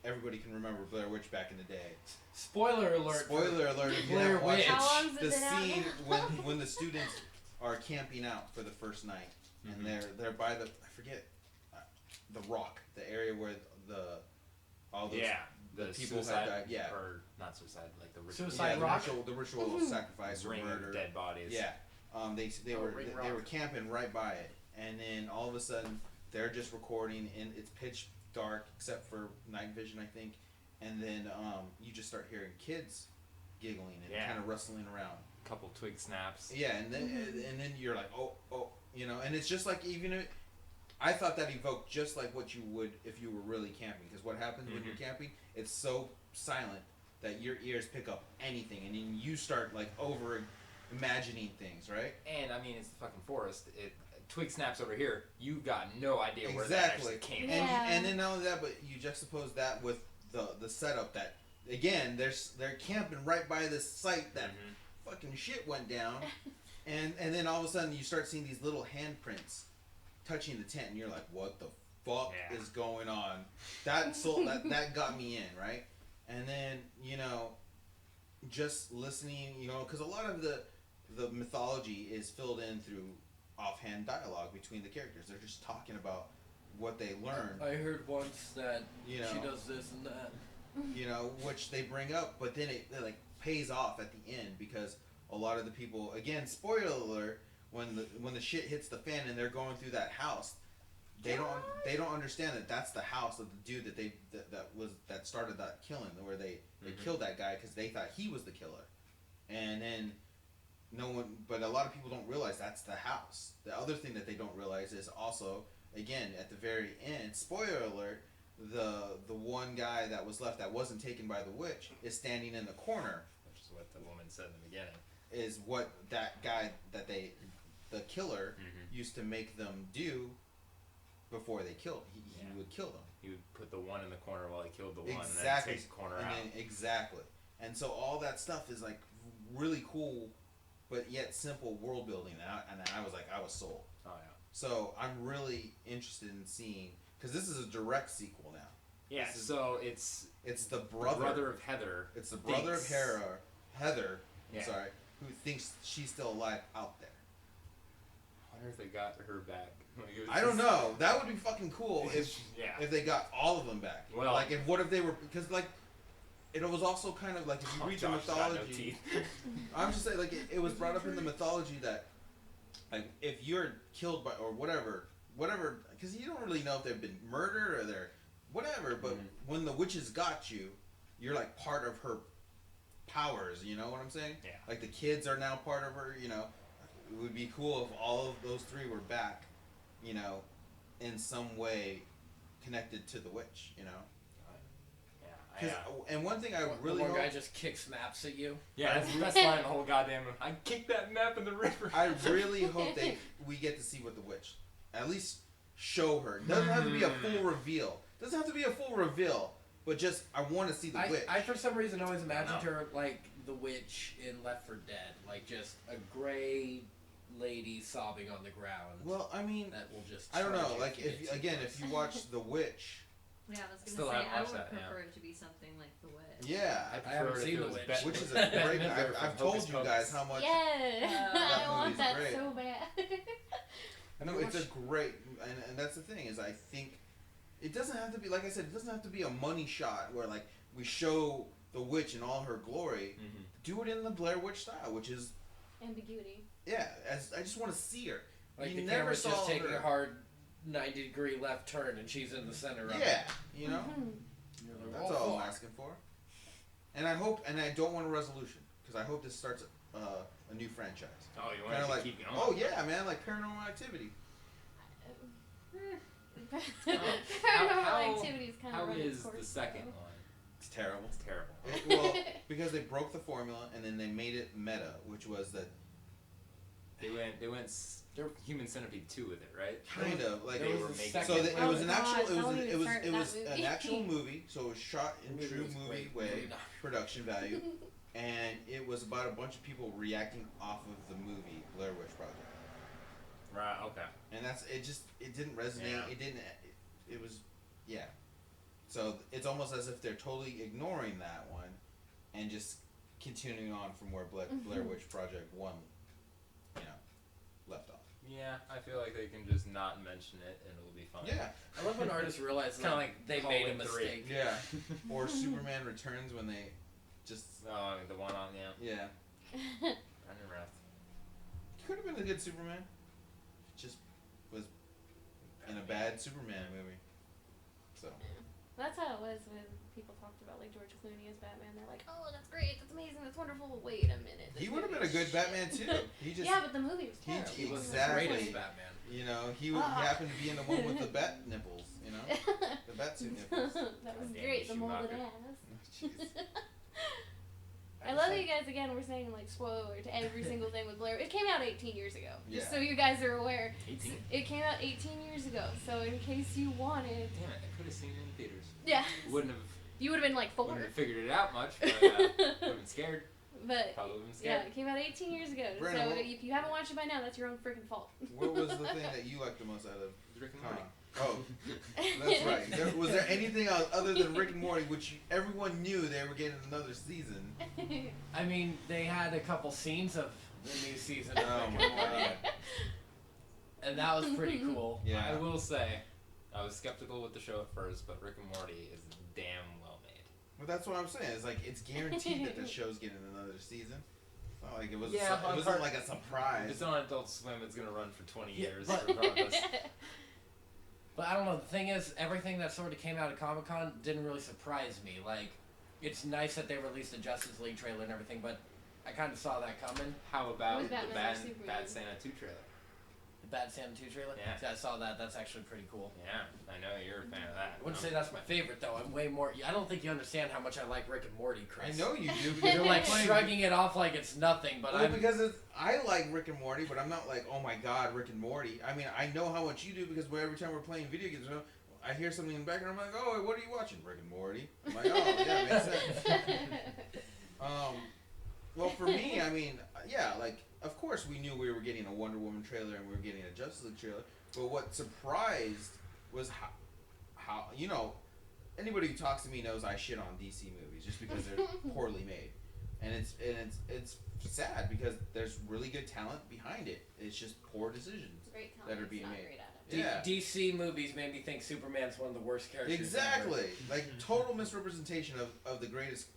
everybody can remember Blair Witch back in the day. Spoiler alert. Spoiler alert if you Blair haven't watched Witch. it. How long's it The been out scene now? when the students are camping out for the first night, and they're by the, I forget, the rock, the area where all those the people have suicide, died, yeah. or not suicide, like the ritual, Suicide the rock? ritual sacrifice or ring murder. of dead bodies. Yeah, they were Ring they were rock. camping right by it, and then all of a sudden they're just recording, and it's pitch dark except for night vision, I think, and then you just start hearing kids giggling and kind of rustling around. Couple twig snaps. Yeah, and then you're like, oh, and it's just like I thought that evoked just like what you would if you were really camping, because what happens when you're camping, it's so silent that your ears pick up anything, and then you start like over imagining things, right? And I mean, it's the fucking forest. Twig snaps over here. You got no idea where that Exactly. actually came And from. Yeah. and then not only that, but you juxtapose that with the setup that, again, they're camping right by this site that fucking shit went down, and then all of a sudden you start seeing these little handprints touching the tent, and you're like, what the fuck is going on? That got me in, right? And then just listening, because a lot of the mythology is filled in through offhand dialogue between the characters. They're just talking about what they learned, I heard once that you she know, does this and that. which they bring up, but then it like pays off at the end, because a lot of the people, again, spoiler alert, when the shit hits the fan and they're going through that house, they don't understand that that's the house of the dude that started that killing, where they killed that guy because they thought he was the killer, and then but a lot of people don't realize that's the house. The other thing that they don't realize is also, again, at the very end, spoiler alert, the one guy that was left that wasn't taken by the witch is standing in the corner, Which is what the woman said in the beginning. is what that guy that the killer used to make them do before they killed. He would kill them. He would put the one in the corner while he killed the one, Exactly. and then take the corner out. Exactly. And so all that stuff is like really cool but yet simple world building. And I was like, I was sold. Oh yeah. So I'm really interested in seeing, because this is a direct sequel now. Yeah. This is- So it's It's the the brother. brother of Heather. It's the brother thinks- of Heather. Yeah. Sorry, who thinks she's still alive out there. I wonder if they got her back. Like, it was I don't just- know. That would be fucking cool if Yeah. if they got all of them back. Well- like what if they were, because like it was also kind of like if you Oh, read the Josh got no mythology. teeth. I'm just saying like it was brought up in the mythology that like if you're killed by or whatever, because you don't really know if they've been murdered or they're whatever. But Mhm. when the witches got you, you're like part of her powers. You know what I'm saying? Yeah. Like the kids are now part of her. You know, it would be cool if all of those three were back. You know, in some way connected to the witch. You know. Yeah. And one thing I The really one hope, guy just kicks maps at you. Yeah, that's the best line in the whole goddamn. I kicked that map in the river. I really hope we get to see what the witch, at least show her. It doesn't have to be a full reveal. Doesn't have to be a full reveal, but just I want to see the witch. I for some reason always imagined her like the witch in Left 4 Dead, like just a gray lady sobbing on the ground. Well, I mean, That will just. I don't charge know. you Like you get if too again, close. if you watch The Witch, Yeah, I was Still gonna say haven't I watched would that, yeah. prefer it to be something like The Witch. yeah, I haven't prefer it if seen it The was Witch. Bet- which is a Bette great. Midler from I've told Hocus you guys Pocus. how much. Yeah, That I want movie's that great. so bad. I know it's a great, and that's the thing is I think it doesn't have to be like I said. It doesn't have to be a money shot where like we show the witch in all her glory. Mhm. Do it in the Blair Witch style, which is Ambiguity. yeah. As I just want to see her. like you the never camera's saw just taking her. a hard 90-degree left turn and she's in the center of it. Yeah, you know. Mhm. You're like, That's oh, all I'm fuck. asking for. And I hope, and I don't want a resolution because I hope this starts a new franchise. Oh, you want Kind of to like, keep going? oh yeah, man, like Paranormal Activity. Paranormal Activity's kind How of running its is course, the second though. one? It's terrible. It's terrible. Well, because they broke the formula and then they made it meta, which was that They went Human Centipede 2 with it, right? kind of like There They was were the making. second so that it Oh, was an God, actual it was don't an, even it was start it that was an movie. actual movie, so it was shot in Movie true was movie great. way, Movie not- production value, and it was about a bunch of people reacting off of the movie Blair Witch Project. Right. Okay. And that's it. Just it didn't resonate. Yeah. It didn't. It was, yeah. So it's almost as if they're totally ignoring that one, and just continuing on from where Blair Witch Project 1, you know, left off. Yeah, I feel like they can just not mention it and it'll be fine. Yeah. I love when artists realize Kinda like like they made a Halloween 3. mistake. Yeah. Or Superman Returns when they just Oh, the one on yeah. Brennan Rath. Could have been a good Superman. Just was in a bad Superman movie. So That's how it was when people talked about like George Clooney as Batman. They're like, "Oh, that's great, that's amazing, that's wonderful." Wait a minute. he this would have movie been a good is Batman shit." too. He just Yeah, but the movie was he- terrible. He was Exactly. great as Batman. you know he happened to be in the one with the bat nipples. You know the bat suit nipples. That was Goddamn great. The molded Schumacher. ass. Jeez. I love that you guys again were saying like spoiler to every single thing with Blair. It came out 18 years ago. Just Yeah. so you guys are aware. 18. It came out 18 years ago. So in case you wanted, Damn it! I could have seen it in theaters. yeah, Wouldn't have. you would have been like 4. Wouldn't have figured it out much, but would have been scared. But Probably would have been yeah, scared. it came out 18 years ago. Brennan, so what- if you haven't watched it by now, that's your own freaking fault. What was the thing that you liked the most out of Rick and Con? Morty. Oh, that's right. Was there anything else other than Rick and Morty, which everyone knew they were getting another season? I mean, they had a couple scenes of the new season of Oh Rick my and Morty, God. and that was pretty cool. Yeah. I will say, I was skeptical with the show at first, but Rick and Morty is damn well made. Well, that's what I'm saying. It's like it's guaranteed that the show's getting another season. It's not like it was. Yeah, it on wasn't part- like a If surprise. it's on Adult Swim, it's gonna run for 20 Yeah, years but- regardless. But I don't know. The thing is, everything that sort of came out of Comic-Con didn't really surprise me. Like, it's nice that they released the Justice League trailer and everything, but I kind of saw that coming. How about With the Batman Bad, vs Superman. Bad Santa 2 trailer? The Bad Santa 2 trailer. Yeah. See, I saw that. That's actually pretty cool. Yeah, I know you're a fan of that. I wouldn't say that's my favorite though. I'm way more. I don't think you understand how much I like Rick and Morty, I Chris. know you do. Because You're like playing- shrugging it off like it's nothing, but Well, I'm. because I like Rick and Morty, but I'm not like, oh my god, Rick and Morty. I mean, I know how much you do because every time we're playing video games, I hear something in the background. I'm like, oh, what are you watching? Rick and Morty. I'm like, oh, yeah, makes sense. Well, for me, I mean, yeah, like trailer and we were getting a Justice League trailer. But what surprised was how anybody who talks to me knows I shit on DC movies just because they're poorly made, and it's sad because there's really good talent behind it. It's just poor decisions Great that are talent, being not made. great adaptation. Yeah. DC movies made me think Superman's one of the worst characters. Exactly, like total misrepresentation of the greatest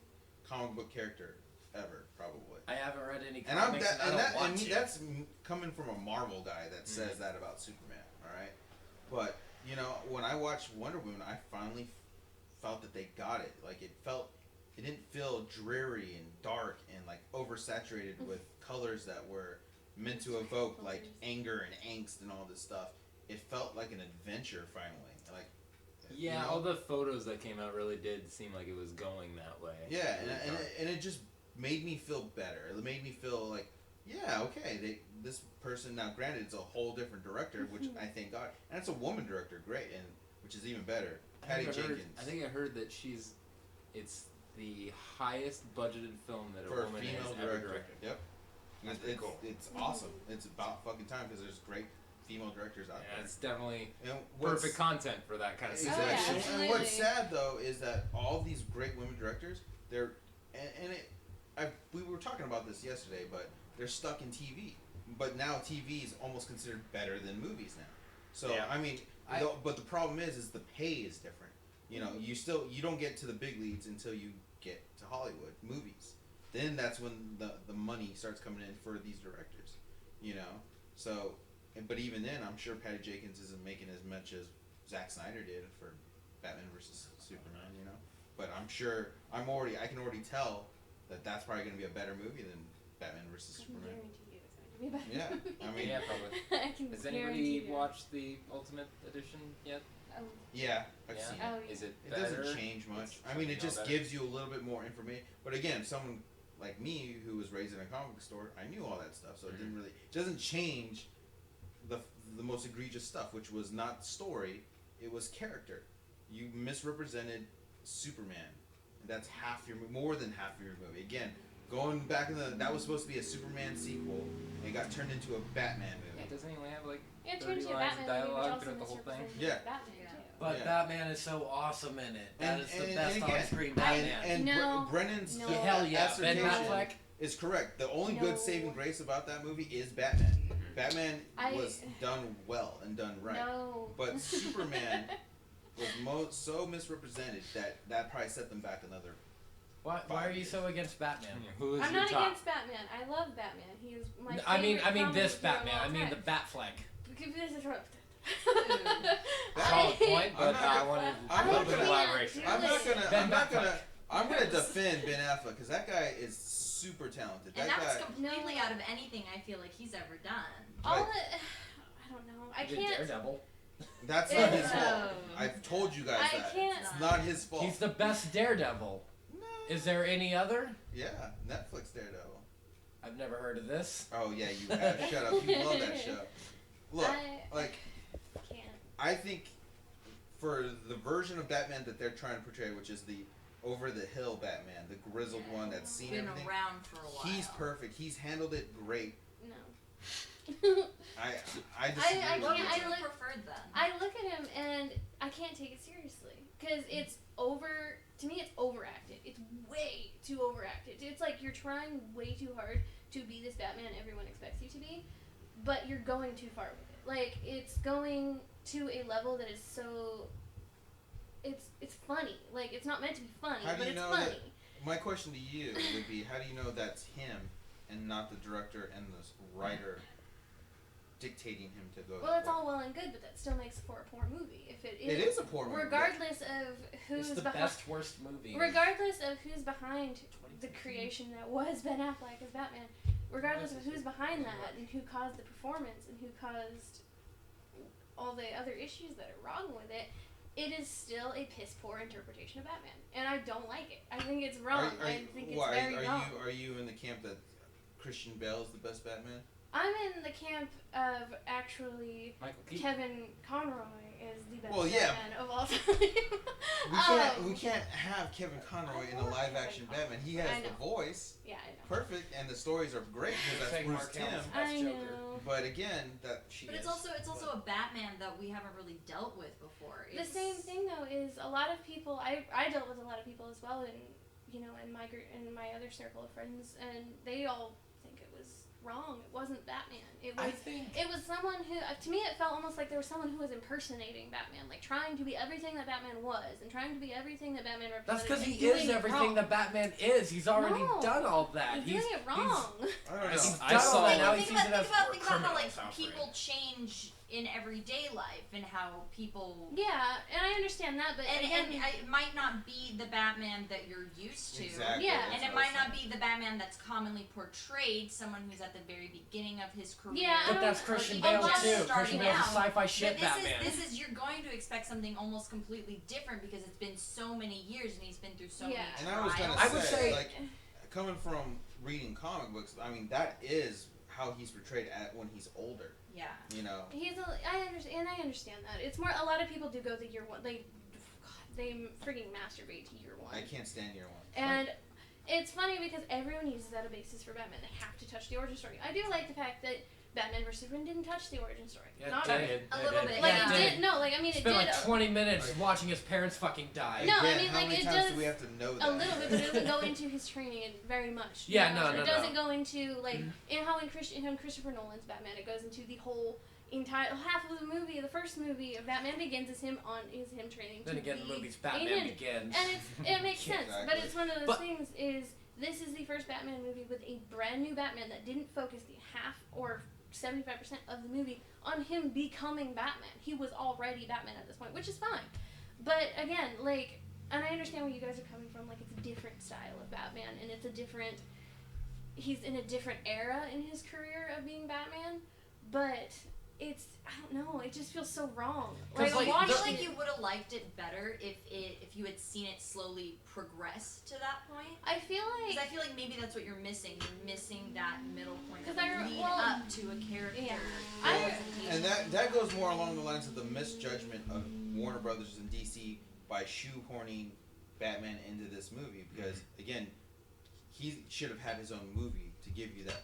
comic book character ever, probably. I haven't read any And comics, that's coming from a Marvel guy that says that about Superman. All right, but when I watched Wonder Woman, I finally felt that they got it. Like it didn't feel dreary and dark and like oversaturated with colors that were meant to evoke like anger and angst and all this stuff. It felt like an adventure finally. Like Yeah, all the photos that came out really did seem like it was going that way. Yeah, and it just made me feel better. It made me feel like, yeah, okay, this person, now granted it's a whole different director, which I thank God, and it's a woman director, great, and which is even better. Patty Jenkins. I think I heard that it's the highest budgeted film that for a woman female has director. ever directed. Yep. That's pretty cool. It's awesome. It's about fucking time because there's great female directors out Yeah, there. it's definitely And perfect content for that kind of Exactly. Oh, yeah, situation. And absolutely. what's sad though is that all these great women directors, we were talking about this yesterday, but they're stuck in TV. But now TV is almost considered better than movies now. So Yeah. I mean, but the problem is the pay is different. You don't get to the big leads until you get to Hollywood movies. Then that's when the money starts coming in for these directors. So. But even then, I'm sure Patty Jenkins isn't making as much as Zack Snyder did for Batman vs Superman, But I'm sure I can already tell that that's probably going to be a better movie than Batman vs I can Superman. guarantee you it's going to be better. Yeah, I mean, Yeah, probably. I can Has guarantee anybody you. watched the Ultimate Edition yet? Oh, yeah, I've Yeah. seen oh, it. yeah. Is it It better? doesn't change much. I mean, it No, just better. gives you a little bit more information. But again, someone like me who was raised in a comic book store, I knew all that stuff, so it doesn't change the most egregious stuff, which was not story, it was character. You misrepresented Superman. And that's more than half of your movie. Again, going back that was supposed to be a Superman sequel, and it got turned into a Batman Yeah, movie. doesn't he only have like Yeah, it 30 turns to a lines of Batman movie, which dialogue also throughout the whole thing? misrepresents Yeah. Batman Yeah. too. But Yeah. Batman is so awesome in it. That is the best again, on-screen Batman. And No, Brennan's no. Hell yeah, Ben assertion Batfleck. is correct. The only No. good saving grace about that movie is Batman. Batman I- was done well and done right. No. But Superman was so misrepresented that probably set them back another. Why are you so against Batman? Who is I'm your not top? against Batman. I love Batman. He is my favorite I mean comic this hero of Batman. all I mean the time. Batfleck. This is what. Solid point, but I'm not I gonna- wanted I'm a little not bit of gonna- elaboration. I'm not gonna. Ben I'm not Batfleck. gonna. I'm gonna defend Ben Affleck because that guy is super talented. And That that's guy. completely out of anything I feel like he's ever done. All Like- the, I don't know. I He's a can't. Daredevil. That's not his Ew. fault. I've told you guys I that. can't- It's not his fault. He's the best Daredevil. No. Is there any other? Yeah, Netflix Daredevil. I've never heard of this. Oh yeah, you have. Shut up. You love that show. Look, I can't. I think for the version of Batman that they're trying to portray, which is the over-the-hill Batman, the grizzled one that's seen Been everything, around for a while. he's perfect. He's handled it great. No. I just I What can't- would you look- have preferred then? I look at him and I can't take it seriously because it's over. To me, it's overacted. It's way too overacted. It's like you're trying way too hard to be this Batman everyone expects you to be, but you're going too far with it. Like it's going to a level that is so. It's funny. Like it's not meant to be funny, How do but you it's know funny. that- My question to you would be, how do you know that's him and not the director and the writer dictating him to go? Well, that it's way? all well and good, but that still makes for a poor movie. If it It is a poor movie. regardless of who's It's the behind. best worst movie. Regardless of who's behind the 2016. creation that was Ben Affleck as Batman, regardless of who's behind that and who caused the performance and who caused all the other issues that are wrong with it, it is still a piss poor interpretation of Batman, and I don't like it. I think it's wrong. I think it's very wrong. Are you in the camp that Christian Bale is the best Batman? I'm in the camp of actually Michael Keaton. Kevin Conroy is the best Well, yeah. Batman of all time. We can't have Kevin Conroy in a live action Batman. He has I the know. voice, Yeah, I know. perfect, and the stories are great because that's Saying Bruce Mark Timm. Hamill's I best Joker. know. But again, that But it's also a Batman that we haven't really dealt with before. The same thing though is a lot of people. I dealt with a lot of people as well, in in my other circle of friends, and they all think it was wrong. It wasn't Batman. It was. I think It was someone who, to me, it felt almost like there was someone who was impersonating Batman, like trying to be everything that Batman was, and trying to be everything that Batman represented. that's because and he doing is it everything wrong. that Batman is. He's already No. done all that. He's doing it wrong. I don't know. He's I done saw- all that. Now he think sees it as about how like criminals out people change in everyday life and how people. Yeah, and I understand that, but And, again, it might not be the Batman that you're used to. Exactly. Yeah. that's And it what I might was not be the Batman that's commonly portrayed, someone who's at the very beginning of his career. Yeah, I But that's don't- Christian or Bale even just too. Christian starting Bale's a out. sci-fi shit But this Batman. is you're going to expect something almost completely different because it's been so many years and he's been through so Yeah. many And trials. I was gonna I would say- like, coming from reading comic books, I mean, that is how he's portrayed when he's older. Yeah. You know. I understand that. It's more, a lot of people do go to year one. They frigging masturbate to year one. I can't stand year one. And it's funny because everyone uses that as a basis for Batman. They have to touch the origin story. I do like the fact that Batman vs Superman didn't touch the origin story. Yeah, Not it really. did. A It little did. bit, Like yeah. it did. No, like I mean, it Spent did like 20 minutes watching his parents fucking die. No, I Again, mean, how like, many it times does do we have to know that? a little bit, but it doesn't go into his training very much. Yeah, You no, know? no, It no. doesn't go into like in how in Christopher Nolan's Batman, it goes into the whole entire half of the movie. The first movie of Batman Begins is him training. Then to again, be the movie's Batman Agent. Begins. And it makes sense, but Exactly. it's one of those But- things is this is the first Batman movie with a brand new Batman that didn't focus the half or 75% of the movie on him becoming Batman. He was already Batman at this point, which is fine. But again, like, and I understand where you guys are coming from, like, it's a different style of Batman, and it's a different, he's in a different era in his career of being Batman, but it's, I don't know, it just feels so wrong. 'Cause, I like, feel the- like you would have liked it better if you had seen it slowly progress to that point. I feel Because I like, feel like maybe that's what you're missing. You're missing that middle point 'Cause of I- lead well, up to a character. yeah. And that goes more along the lines of the misjudgment of Warner Brothers and DC by shoehorning Batman into this movie because again, he should have had his own movie to give you that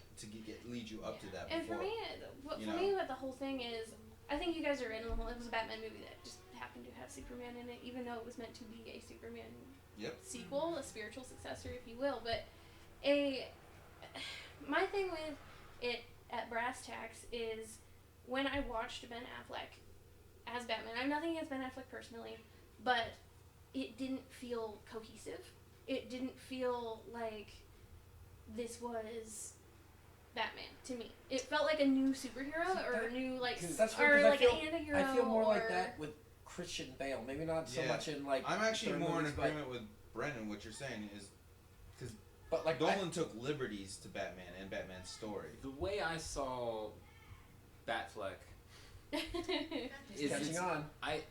lead you up to that. and for before. me, what the whole thing is, I think you guys are in on the whole, it was a Batman movie that just happened to have Superman in it, even though it was meant to be a Superman sequel, a spiritual successor, if you will. But my thing with it at brass tacks is when I watched Ben Affleck as Batman, I have nothing against Ben Affleck personally, but it didn't feel cohesive. It didn't feel like this was Batman to me. It felt like a new superhero or a new like That's or weird, 'cause like an anti-hero. I feel more like or- that with Christian Bale. Maybe not so Yeah. much in like. I'm actually certain more in movies, but- agreement with Brennan. What you're saying is But like Nolan took liberties to Batman and Batman's story. The way I saw Batfleck is catching on. I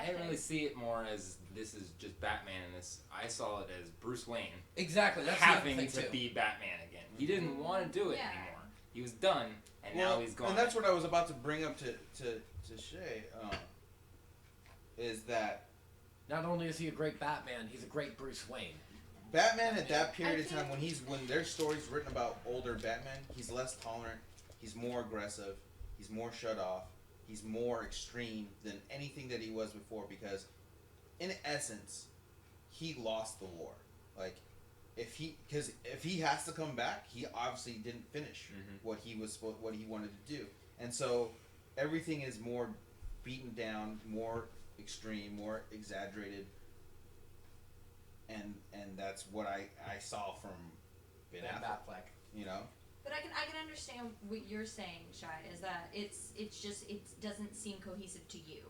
didn't really see it more as this is just Batman and this. I saw it as Bruce Wayne Exactly. That's the other having thing to too. be Batman again. He didn't want to do it Yeah. anymore. He was done, and now he's gone. And that's what I was about to bring up to Shay. Is that Not only is he a great Batman, he's a great Bruce Wayne. Batman at that period of think- time when there's stories written about older Batman, he's less tolerant, he's more aggressive, he's more shut off, he's more extreme than anything that he was before because in essence he lost the war. Like if he has to come back, he obviously didn't finish what he wanted to do. And so everything is more beaten down, more extreme, more exaggerated. And that's what I saw from Ben Affleck. Batfleck. You know? But I can understand what you're saying, Shy, is that it doesn't seem cohesive to you.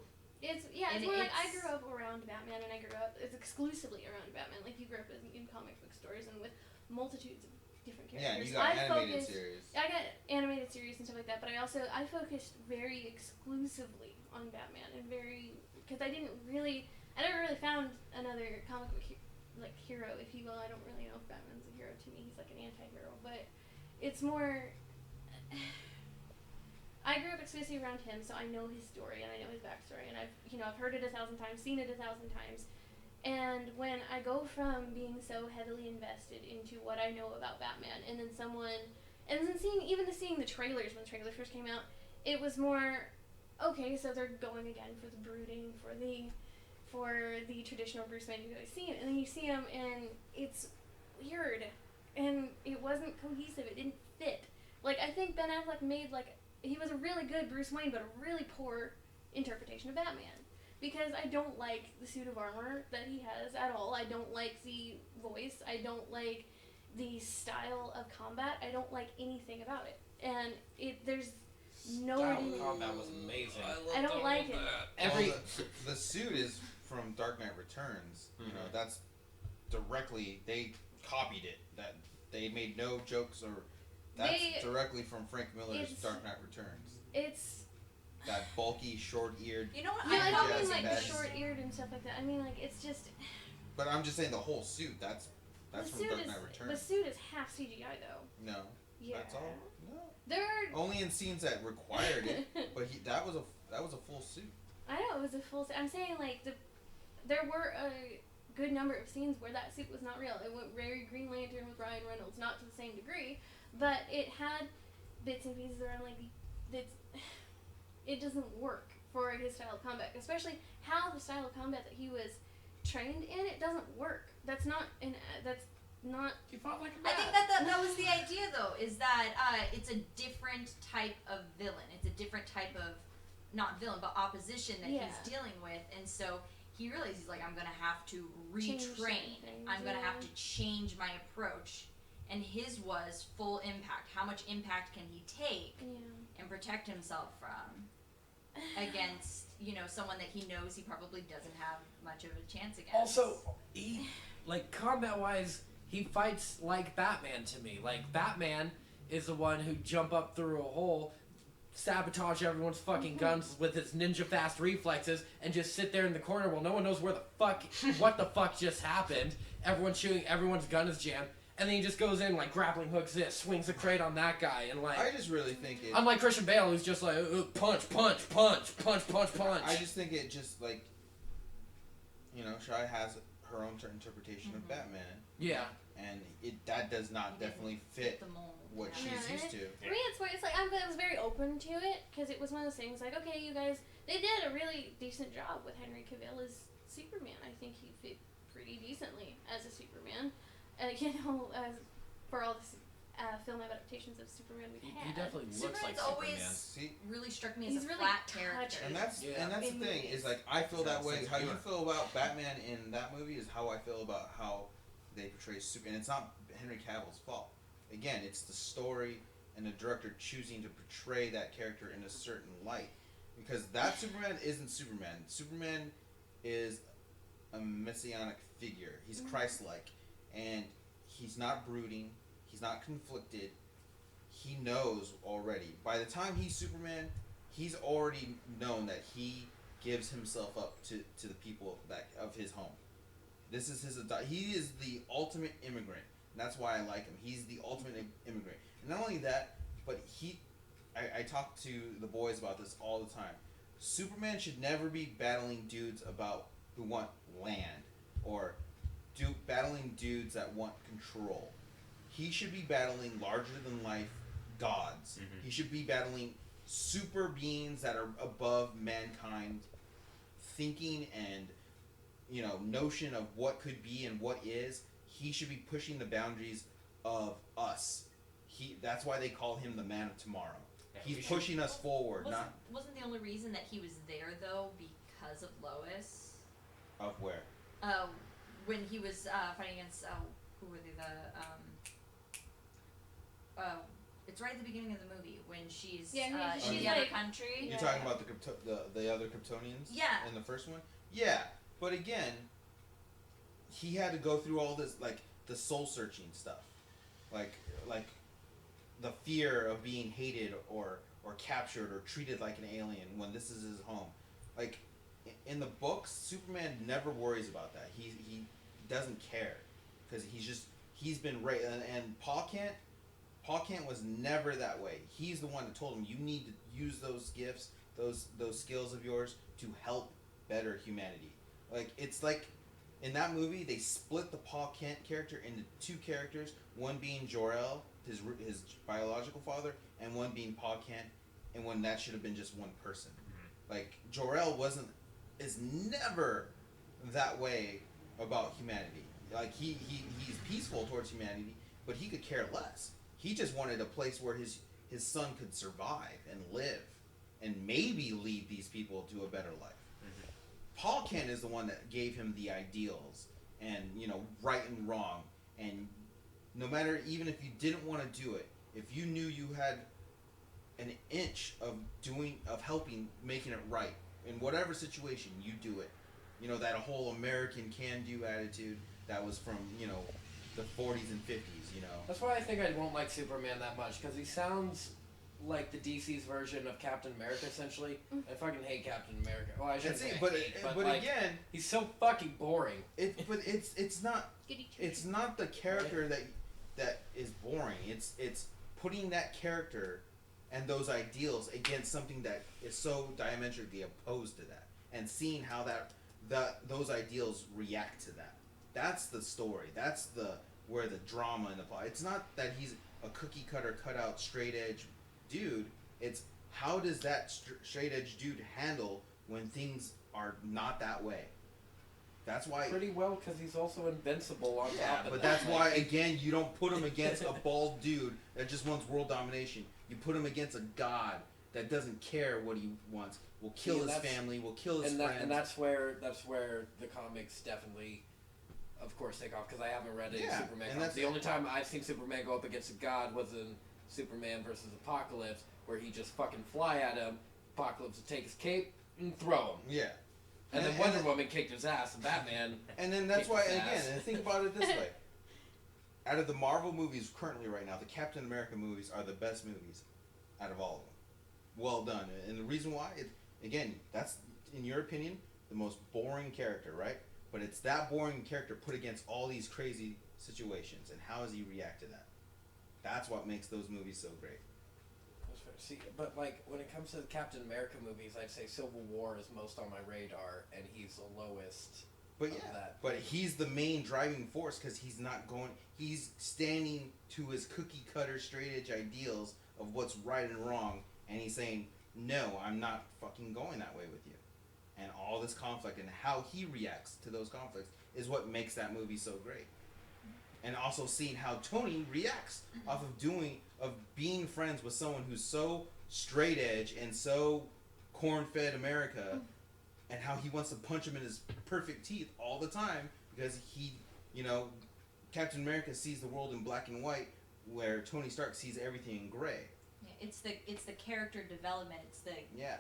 It's And more like I it's- grew up around Batman, and I grew up it's exclusively around Batman. Like you grew up in comic book stories and with multitudes of different Yeah, characters. you got I animated focused, series. I got animated series and stuff like that, but I focused very exclusively on Batman and because I never really found another comic book hero, if you will. I don't really know if Batman's a hero to me. He's like an anti-hero, but it's more. I grew up exclusively around him, so I know his story and I know his backstory, and I've heard it 1,000 times, seen it 1,000 times. And when I go from being so heavily invested into what I know about Batman, and then seeing the trailers when the trailers first came out, it was more, okay, so they're going again for the brooding, for the traditional Bruce Wayne you've always seen, and then you see him and it's weird, and it wasn't cohesive, it didn't fit. Like, I think Ben Affleck he was a really good Bruce Wayne, but a really poor interpretation of Batman. Because I don't like the suit of armor that he has at all. I don't like the voice. I don't like the style of combat. I don't like anything about it. And there's no Style redeeming. of combat was amazing. I don't like it. The suit is from Dark Knight Returns. You know, that's directly, they copied it. That they made no jokes, or that's directly from Frank Miller's Dark Knight Returns. It's that bulky, short-eared. You know what? I don't mean like short-eared and stuff like that. I mean like it's just. But I'm just saying the whole suit. That's from Dark Knight Returns. The suit is half CGI though. No. Yeah. That's all. No. There are only in scenes that required it. But that was a full suit. I know it was a full suit. I'm saying like there were a good number of scenes where that suit was not real. It went very Green Lantern with Ryan Reynolds, not to the same degree, but it had bits and pieces around like it doesn't work for his style of combat, especially how the style of combat that he was trained in. It doesn't work. That's not. He fought like a I bat. think that was the idea, though, is that it's a different type of villain. It's a different type of, not villain, but opposition that he's dealing with, and so he realizes he's like, I'm gonna have to retrain. I'm gonna have to change my approach. And his was full impact. How much impact can he take and protect himself from against, someone that he knows he probably doesn't have much of a chance against? Also, he, like, combat-wise, he fights like Batman to me. Like, Batman is the one who jump up through a hole, sabotage everyone's fucking guns with his ninja-fast reflexes, and just sit there in the corner while no one knows what the fuck just happened. Everyone's shooting, everyone's gun is jammed. And then he just goes in, like, grappling hooks this, swings a crate on that guy, and, like... I just really think it... Unlike Christian Bale, who's just like, punch, punch, punch, punch, punch, punch. I just think it just, like... Shai has her own interpretation of Batman. Yeah. And that does not definitely fit the mold. What she's used to. For me, it's like I was very open to it, because it was one of those things, like, okay, you guys... They did a really decent job with Henry Cavill as Superman. I think he fit pretty decently as a Superman. As for all the film adaptations of Superman we've had. He definitely looks Superman's like always Superman. really struck me as He's a really flat touchy. character. And that's the thing, movies. is like, I feel that way. Sense of How you humor. feel about Batman in that movie is how I feel about how they portray Superman. And it's not Henry Cavill's fault. Again, it's the story and the director choosing to portray that character in a certain light. Because that Superman isn't Superman. Superman is a messianic figure. He's Christ-like. And he's not brooding. He's not conflicted. He knows already. By the time he's Superman, he's already known that he gives himself up to the people of his home. This is he is the ultimate immigrant. And that's why I like him. He's the ultimate immigrant. And not only that, but I talk to the boys about this all the time. Superman should never be battling dudes who want land, or battling dudes that want control. He should be battling larger than life gods. He should be battling super beings that are above mankind thinking and notion of what could be and what is. He should be pushing the boundaries of us. That's why they call him the Man of Tomorrow. Yeah, He's pushing us forward. Wasn't the only reason that he was there, though, because of Lois? Of where? When he was fighting against who were they? It's right at the beginning of the movie when she's in the other country. You're talking about the other Kryptonians? Yeah. In the first one? Yeah. But again, he had to go through all this, like, the soul-searching stuff. Like the fear of being hated or captured or treated like an alien when this is his home. Like, in the books, Superman never worries about that. He doesn't care. Because he's been raised. And Pa Kent, Paul Kent was never that way. He's the one that told him, you need to use those gifts, those skills of yours to help better humanity. Like, it's like, in that movie, they split the Paul Kent character into two characters, one being Jor-El, his biological father, and one being Paul Kent, and when that should have been just one person. Like, Jor-El is never that way about humanity. Like, he's peaceful towards humanity, but he could care less. He just wanted a place where his son could survive and live and maybe lead these people to a better life. Paul Kent is the one that gave him the ideals and, right and wrong. And no matter, even if you didn't want to do it, if you knew you had an inch of helping, making it right, in whatever situation, you do it. That whole American can-do attitude that was from, the 40s and 50s, That's why I think I won't like Superman that much, because he sounds like the DC's version of Captain America, essentially. I fucking hate Captain America. Well, I shouldn't say but like, again, he's so fucking boring. It's not the character that is boring. It's putting that character and those ideals against something that is so diametrically opposed to that, and seeing how those ideals react to that. That's the story. That's where the drama and the plot. It's not that he's a cookie cutter, cut out, straight edge dude. It's how does that straight edge dude handle when things are not that way. That's why pretty well, because he's also invincible on top of but that. that's why, again, you don't put him against a bald dude that just wants world domination. You put him against a god that doesn't care what he wants. Will kill his family. Will kill his friends. And that's where the comics definitely, of course, take off, because I haven't read any Superman comics. The only time I've seen Superman go up against a god was in Superman versus Apocalypse, where he just fucking fly at him. Apocalypse would take his cape and throw him. Yeah. And then Wonder Woman kicked his ass, and Batman. And then that's why, again, and think about it this way: out of the Marvel movies currently right now, the Captain America movies are the best movies out of all of them. Well done, and the reason why, again, that's in your opinion the most boring character, right? But it's that boring character put against all these crazy situations, and how does he react to that? That's what makes those movies so great. See, but like when it comes to the Captain America movies, I'd say Civil War is most on my radar, and he's the lowest. But but he's the main driving force, because he's standing to his cookie cutter straight edge ideals of what's right and wrong, and he's saying, no, I'm not fucking going that way with you. And all this conflict and how he reacts to those conflicts is what makes that movie so great. And also seeing how Tony reacts off of being friends with someone who's so straight edge and so corn-fed America, and how he wants to punch him in his perfect teeth all the time, because Captain America sees the world in black and white, where Tony Stark sees everything in gray. Yeah, it's the character development. It's the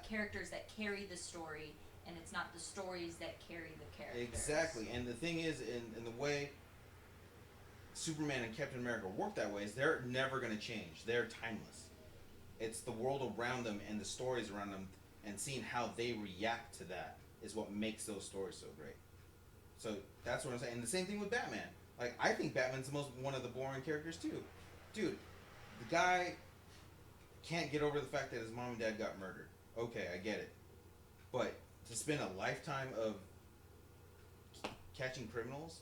characters that carry the story, and it's not the stories that carry the characters. Exactly. And the thing is, in the way Superman and Captain America work that way, is they're never going to change. They're timeless. It's the world around them and the stories around them, and seeing how they react to that is what makes those stories so great. So that's what I'm saying. And the same thing with Batman. Like, I think Batman's one of the boring characters too. Dude, the guy can't get over the fact that his mom and dad got murdered. Okay, I get it. But to spend a lifetime of catching criminals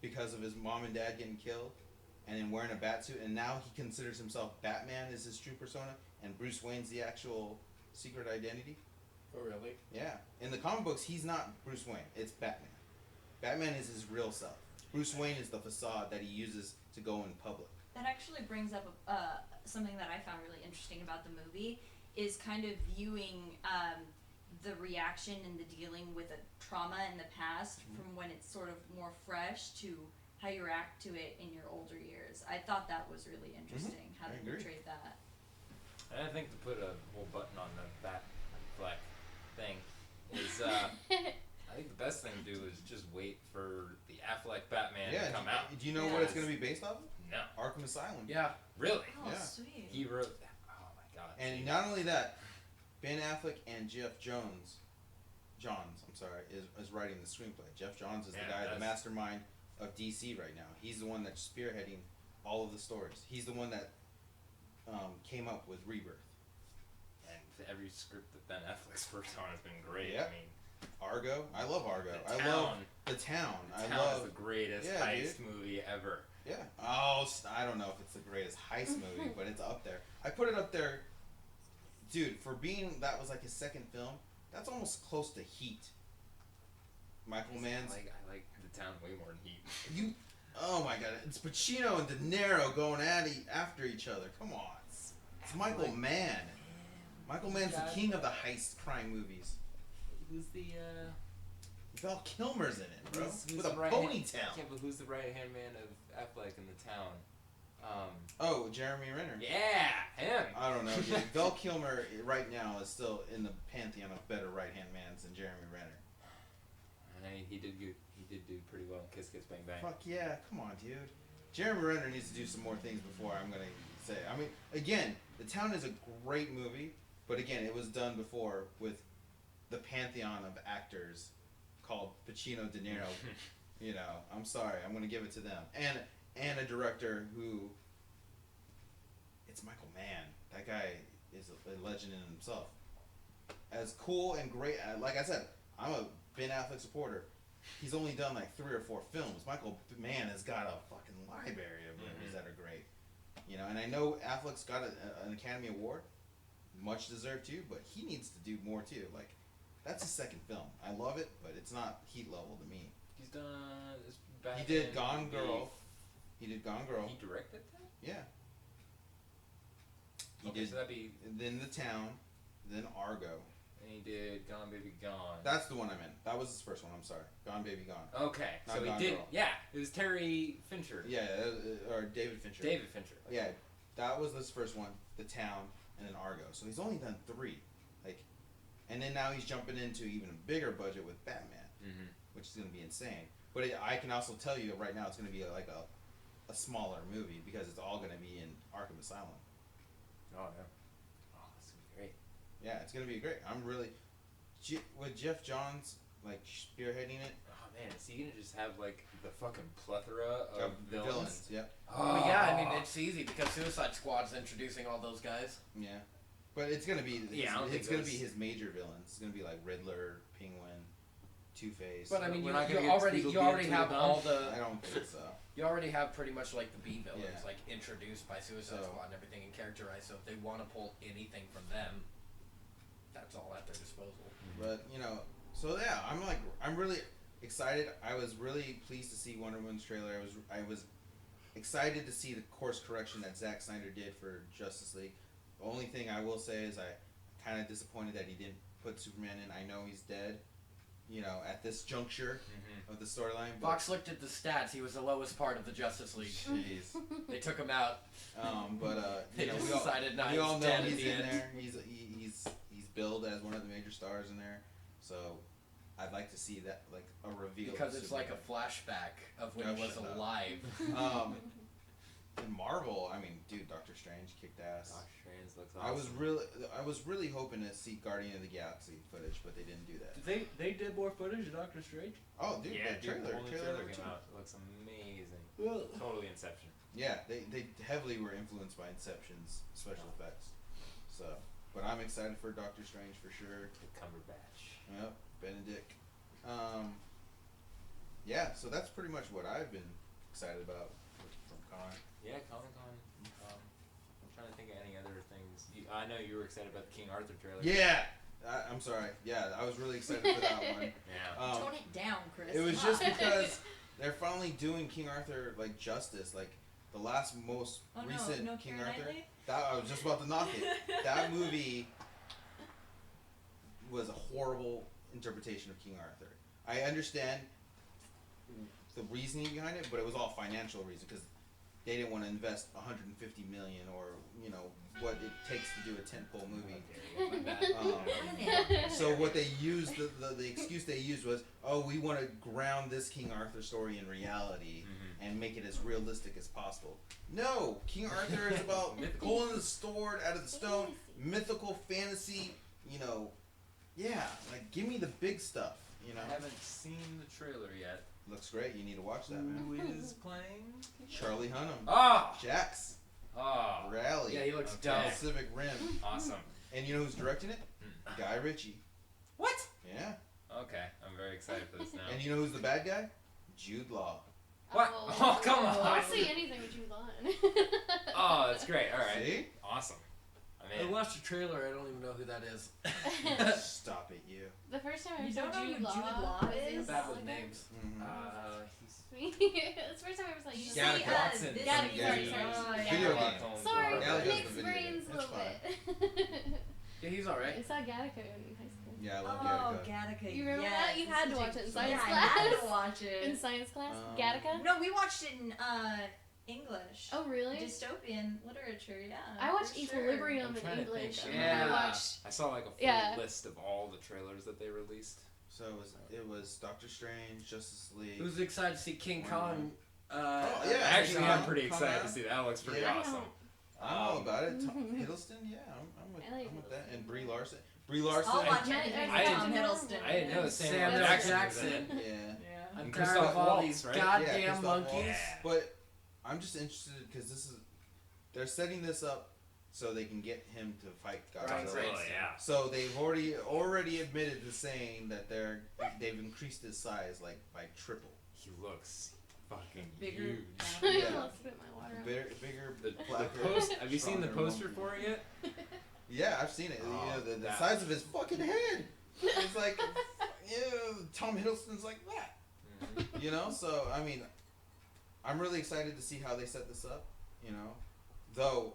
because of his mom and dad getting killed, and then wearing a bat suit, and now he considers himself Batman is his true persona, and Bruce Wayne's the actual secret identity. Oh, really? Yeah. In the comic books, he's not Bruce Wayne. It's Batman. Batman is his real self. Bruce Wayne is the facade that he uses to go in public. That actually brings up something that I found really interesting about the movie, is kind of viewing the reaction and the dealing with a trauma in the past from when it's sort of more fresh to how you react to it in your older years. I thought that was really interesting, how they portrayed that. And I think to put a whole button on the Batfleck thing is, I think the best thing to do is just wait for the Affleck Batman to come out. Do you know what it's going to be based off of? No. Arkham Asylum. Yeah. Really? Oh, Yeah. sweet. He wrote that. Oh my god. And not only that, Ben Affleck and Jeff Johns, is writing the screenplay. Jeff Johns is the guy, the mastermind of DC right now. He's the one that's spearheading all of the stories. He's the one that came up with Rebirth. And every script that Ben Affleck's worked on has been great. Yeah. I mean, Argo. I love Argo. The I Town. love The Town. The I Town love is the greatest Yeah, heist movie ever. Yeah. Oh, I don't know if it's the greatest heist movie, but it's up there. I put it up there, dude. For being that was like his second film, that's almost close to Heat. Michael Mann's. I like The Town way more than Heat. You. Oh my God! It's Pacino and De Niro going after each other. Come on, it's Michael Mann. Michael Mann's the king of the heist crime movies. Who's the Val Kilmer's in it, bro, who's with a the right ponytail. Yeah, but who's the right hand man of Affleck in The Town? Oh, Jeremy Renner. Yeah, him. I don't know, dude. Val Kilmer right now is still in the pantheon of better right-hand mans than Jeremy Renner. He did good. He did do pretty well in Kiss Kiss Bang Bang. Fuck yeah, come on, dude. Jeremy Renner needs to do some more things before I'm gonna say. I mean, again, The Town is a great movie, but again, it was done before with the pantheon of actors called Pacino, De Niro. You know, I'm sorry, I'm gonna give it to them, and a director who. It's Michael Mann. That guy is a legend in himself. As cool and great, like I said, I'm a Ben Affleck supporter. He's only done like 3 or 4 films. Michael Mann has got a fucking library of movies that are great. You know, and I know Affleck's got an Academy Award, much deserved too, but he needs to do more too. Like, that's his second film. I love it, but it's not Heat level to me. He's done. This back He did in Gone the- Girl. He did Gone Girl. He directed that. Yeah. He Okay, did. so that'd be. Then The Town, then Argo. And he did Gone Baby Gone. That's the one I meant. That was his first one. I'm sorry. Gone Baby Gone. Okay, Not so he Gone did. Girl. Yeah, it was Terry Fincher. Yeah, or David Fincher. David Fincher. Yeah, that was his first one. The Town, and then Argo. So he's only done 3. Like, and then now he's jumping into even a bigger budget with Batman, which is going to be insane. But I can also tell you right now it's going to be like a smaller movie because it's all going to be in Arkham Asylum. Oh yeah. Oh, this would be great. Yeah, it's going to be great. I'm really with Jeff Johns like spearheading it. Oh man, is he gonna just have like the fucking plethora of villains? Yep. Well, yeah, I mean, it's easy because Suicide Squad's introducing all those guys. Yeah. But it's gonna be it's gonna be those- his major villains. It's gonna be like Riddler, Penguin, Two-Face. But I mean, We're you not gonna get already Tweedledee have Tweedledum? all the I don't think so. you already have pretty much like the B villains Yeah. like introduced by Suicide So- Squad and everything and characterized. So if they want to pull anything from them, that's all at their disposal. But you know, so yeah, I'm really excited. I was really pleased to see Wonder Woman's trailer. I was excited to see the course correction that Zack Snyder did for Justice League. The only thing I will say is I kind of disappointed that he didn't put Superman in. I know he's dead, you know, at this juncture of the storyline. but- Fox looked at the stats. He was the lowest part of the Justice League. Jeez. They took him out. You know, They decided not we all he's know dead at he's the in end. there. He's billed as one of the major stars in there. So I'd like to see that, like, a reveal. Because of it's like a Superman. flashback of when Oh, he was shut up. alive. In Marvel, I mean, dude, Doctor Strange kicked ass. Doctor Strange looks awesome. I was really hoping to see Guardian of the Galaxy footage, but they didn't do that. They did more footage of Doctor Strange? Oh, dude, Yeah, the dude, the whole new trailer too. came out. It looks amazing. Well, Totally Inception. Yeah, they heavily were influenced by Inception's special effects. So, but I'm excited for Doctor Strange for sure. The Cumberbatch. Yep, Benedict. Yeah, so that's pretty much what I've been excited about from Con. Yeah, Comic Con. I'm trying to think of any other things. I know you were excited about the King Arthur trailer. Yeah, I'm sorry. Yeah, I was really excited for that one. Yeah. Tone it down, Chris. It was Come just on. because they're finally doing King Arthur like justice. Like the last most Oh, no, recent no King Keira Arthur. Knightley? That I was just about to knock it. That movie was a horrible interpretation of King Arthur. I understand the reasoning behind it, but it was all financial reason because they didn't want to invest 150 million or you know what it takes to do a tentpole movie. So what they used, the excuse they used was, oh, we want to ground this King Arthur story in reality and make it as realistic as possible. No, King Arthur is about pulling the sword out of the stone, mythical fantasy, you know, yeah, like give me the big stuff, you know. I haven't seen the trailer yet. Looks great, you need to watch that, man. Who is playing? Charlie Hunnam. Ah! Jax. Oh, Rally. Yeah, he looks Okay. dope. Pacific Rim. awesome. And you know who's directing it? Guy Ritchie. What? Yeah. Okay, I'm very excited for this now. And you know who's the bad guy? Jude Law. What? Oh, come on. I'll see anything with you on. Oh, that's great. All right. See? Awesome. I watched the trailer. I don't even know who that is. Stop it, you. The first time I You saw don't know who Jude Law, Jude Law was is? in I'm bad with Gallagher. names. Mm-hmm. He's That's the first time I ever saw you. See, Gattaca. Watson. This Gattaca, is sorry. Oh, Video yeah. game. Sorry, Gallagher's mixed the video brains game. a little It's bit. Yeah, he's alright. I saw Gattaca in high school. Yeah, I love Oh, Gattaca. Gattaca. You remember yes, that? You it's had to such watch a- it in science yeah, class. I had to watch it. In science class, Um, Gattaca. No, we watched it in English. Oh really? Dystopian literature, yeah. I watched for sure. Equilibrium I'm in trying to English. think. And then I Yeah. watched. I saw like a full Yeah. list of all the trailers that they released. So it was Doctor Strange, Justice League. Who's excited to see King One Kong? Oh, yeah. Actually, King I'm Kong, pretty excited Kong to see that. That looks pretty Yeah. awesome. I'm all about it. Tom Mhm. Hiddleston, yeah, I'm with, I like I'm with that. Hiddleston. And Brie Larson. Brie Larson. I'll watch I- anything I with Tom didn't- Hiddleston. I didn't know the Samuel Samuel Jackson. Jackson. was in it. Yeah. Yeah. I'm And tired of Christoph all Waltz, these right? goddamn Yeah, Christoph monkeys. Waltz. Yeah. But I'm just interested because they're setting this up so they can get him to fight Right, Godzilla. right. Oh, yeah. So they've already admitted to saying that they've increased his size like by triple. He looks fucking Bigger. huge. Yeah. Let's spit my water out. Bigger, The blacker, post. Have you seen the stronger poster monkey. for it yet? Yeah, I've seen it. Oh, You know, the that size was- of his fucking head. It's like, Tom Hiddleston's like that. Mhm. You know, so I mean, I'm really excited to see how they set this up. You know, though,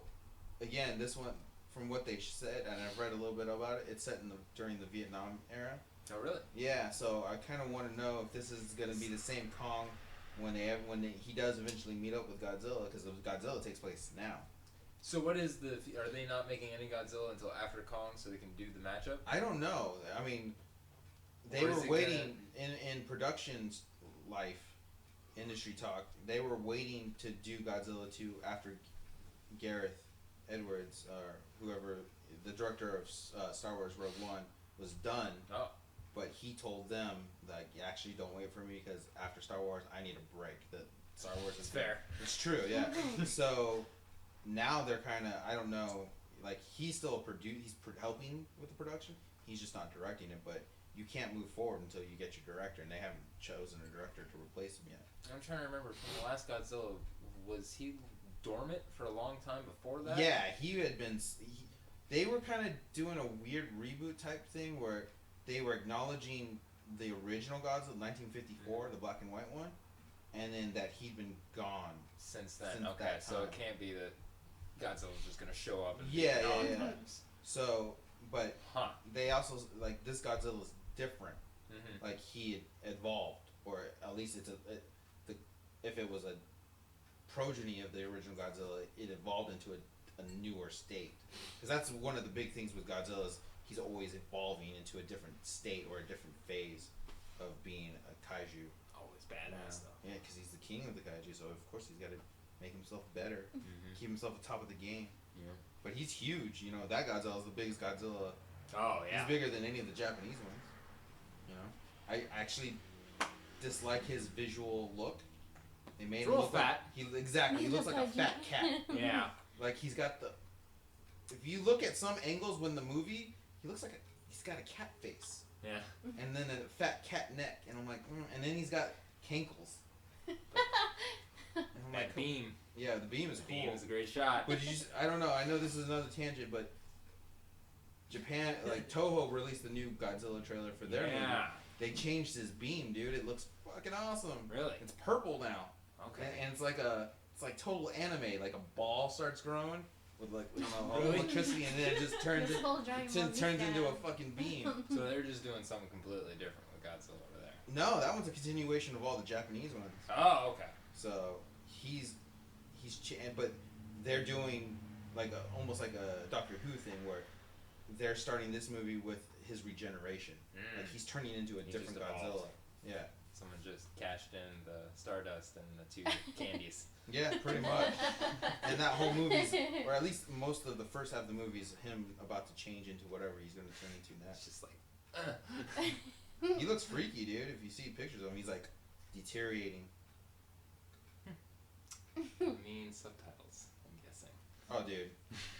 again, this one, from what they said, and I've read a little bit about it, it's set during the Vietnam era. Oh, really? Yeah, so I kind of want to know if this is going to be the same Kong when he does eventually meet up with Godzilla, because Godzilla takes place now. So what is the? Are they not making any Godzilla until after Kong so they can do the matchup? I don't know. I mean, they Or is were it waiting in production's life, industry talk. They were waiting to do Godzilla 2 after Gareth Edwards or whoever, the director of Star Wars Rogue One, was done. Oh. But he told them like, actually, don't wait for me because after Star Wars, I need a break. That Star Wars is It's fair. It's true, yeah. So now they're kind of, I don't know, like he's still helping with the production. He's just not directing it, but you can't move forward until you get your director, and they haven't chosen a director to replace him yet. I'm trying to remember from the last Godzilla. Was he dormant for a long time before that? Yeah, he had been. They were kind of doing a weird reboot type thing where they were acknowledging the original Godzilla, 1954, the black and white one, and then that he'd been gone. Since then, Since okay. that So it time. can't be that Godzilla's just gonna show up and Yeah, be yeah, yeah. times. So, but Huh. they also like this Godzilla's different. Mm-hmm. Like he evolved, or at least if it was a progeny of the original Godzilla, it evolved into a newer state. Because that's one of the big things with Godzilla is he's always evolving into a different state or a different phase of being a kaiju. Always badass though. Yeah, because he's the king of the kaiju, so of course he's got to make himself better, Mm-hmm. keep himself at the top of the game. Yeah. But he's huge. You know, that Godzilla is the biggest Godzilla. Oh yeah. He's bigger than any of the Japanese ones. You know, I actually dislike his visual look. They made He's him a look little like he looks like a fat cat. Yeah. Like he's got the. If you look at some angles when the movie, he looks like he's got a cat face, Yeah. and then a fat cat neck, and I'm like, and then he's got cankles. And I'm like, That beam. yeah, the beam is The cool. beam is a great shot. But I don't know. I know this is another tangent, but Japan, like Toho, released a new Godzilla trailer for their movie. Yeah. They changed his beam, dude. It looks fucking awesome. Really? It's purple now, Okay. and it's like total anime. Like a ball starts growing with all Really? electricity, and then it just turns This whole giant monkey turns into a guy. fucking beam. So they're just doing something completely different with Godzilla over there. No, that one's a continuation of all the Japanese ones. Oh, okay. So but they're doing almost like a Doctor Who thing where they're starting this movie with his regeneration. Like he's turning into a He different just evolved. Godzilla. Yeah. Someone just cashed in the Stardust and the 2 candies. Yeah, pretty much. And that whole movie's, or at least most of the first half of the movie is him about to change into whatever he's going to turn into It's next. just like, He looks freaky, dude. If you see pictures of him, he's like deteriorating. mean subtitles, I'm guessing. Oh, dude,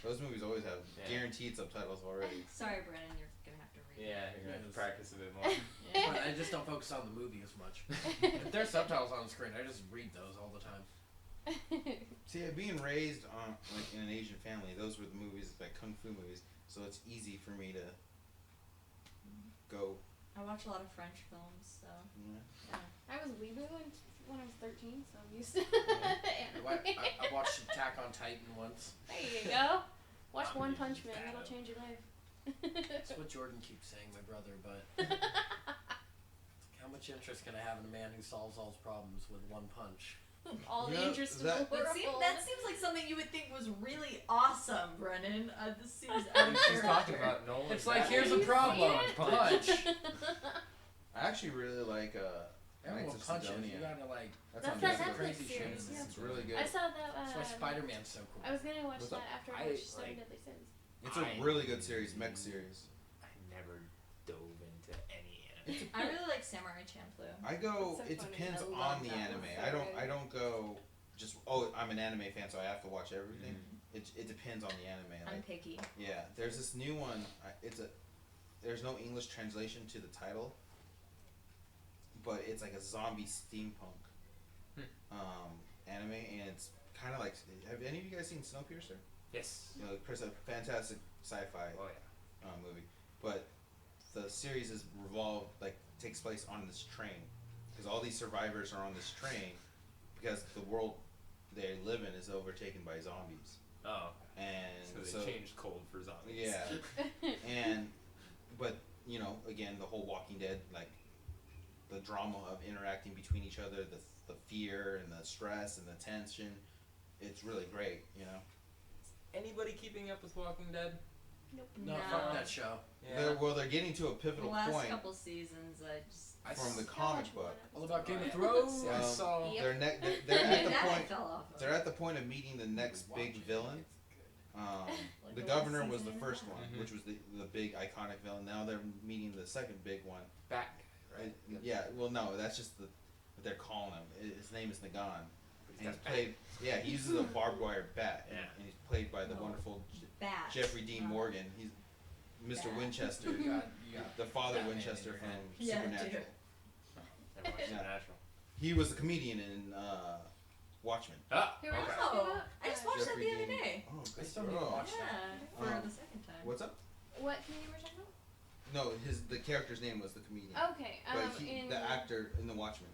those movies always have guaranteed subtitles already. Sorry, Brennan, you're gonna have to read. Yeah, you're gonna have to practice a bit more. But I just don't focus on the movie as much. If there's subtitles on the screen, I just read those all the time. See, being raised on like in an Asian family, those were the movies, like kung fu movies. So it's easy for me to go. I watch a lot of French films, so. Yeah. I was a weeaboo when I was 13, so I'm used to I watched Attack on Titan once. There you go. Watch One Punch Man. That'll change your life. That's what Jordan keeps saying, my brother, but how much interest can I have in a man who solves all his problems with one punch? All You the know, interest in that- the world. That seems like something you would think was really awesome, Brennan. This seems out of She's talking character. about Nolan. It's like, Batman. here's a problem. Punch. I actually really like Everyone Knights of punches. You Sidonia. gotta like. That's on That's that Netflix. Netflix Crazy series. shit. Yeah. It's really good. I saw that. That's why Spider-Man's so cool. I was gonna watch What's that up? after I I, watched Seven like- Deadly Sins. It's a really good series, mech series. I never dove into any anime. I really like Samurai Champloo. I go. That's so It funny. depends I love on the that anime. one. I don't. So I don't go. Just I'm an anime fan, so I have to watch everything. It depends on the anime. I'm Like picky. yeah, there's this new one. There's no English translation to the title, but it's like a zombie steampunk anime, and it's kind of like. Have any of you guys seen Snowpiercer? Yes. You know, Chris, a fantastic sci-fi Oh yeah. movie, but the series is takes place on this train, because all these survivors are on this train, because the world they live in is overtaken by zombies, Oh. and So they changed cold for zombies. yeah, but you know, again, the whole Walking Dead, like the drama of interacting between each other, the fear and the stress and the tension, it's really great, you know. Anybody keeping up with Walking Dead? Nope. No, No. fuck that show. They're getting to a The pivotal last point couple seasons, I just. from the I'll comic watch one book. All about Game of Yeah. Thrones. I saw. Yep. They're at the That I point. fell off of. They're at the point of meeting the next Watch big it. villain. Like The the governor last was the season first and a one, half. which was the big iconic villain. Now they're meeting the second big one. Bat guy, right? Yeah, well, no, that's just what they're calling him. His name is Nagan. He's And got he's played. Yeah, he uses a barbed wire bat, Yeah. and he's played by the Oh. wonderful Bat. Jeffrey Dean Morgan. He's Mr. Bat. Winchester, You got the father Batman in Winchester your from head. Yeah, Supernatural. dude. Never watched Yeah. Supernatural. He was a comedian in Watchmen. Ah, Who are you okay. talking Oh, I I just watched that Jeffrey the other Dean. day. Oh, I good still need to girl. watch Yeah, that. for Um, the second time. What's up? What comedian we're talking No, the character's name was the comedian. about? Okay. But In the actor in the Watchmen.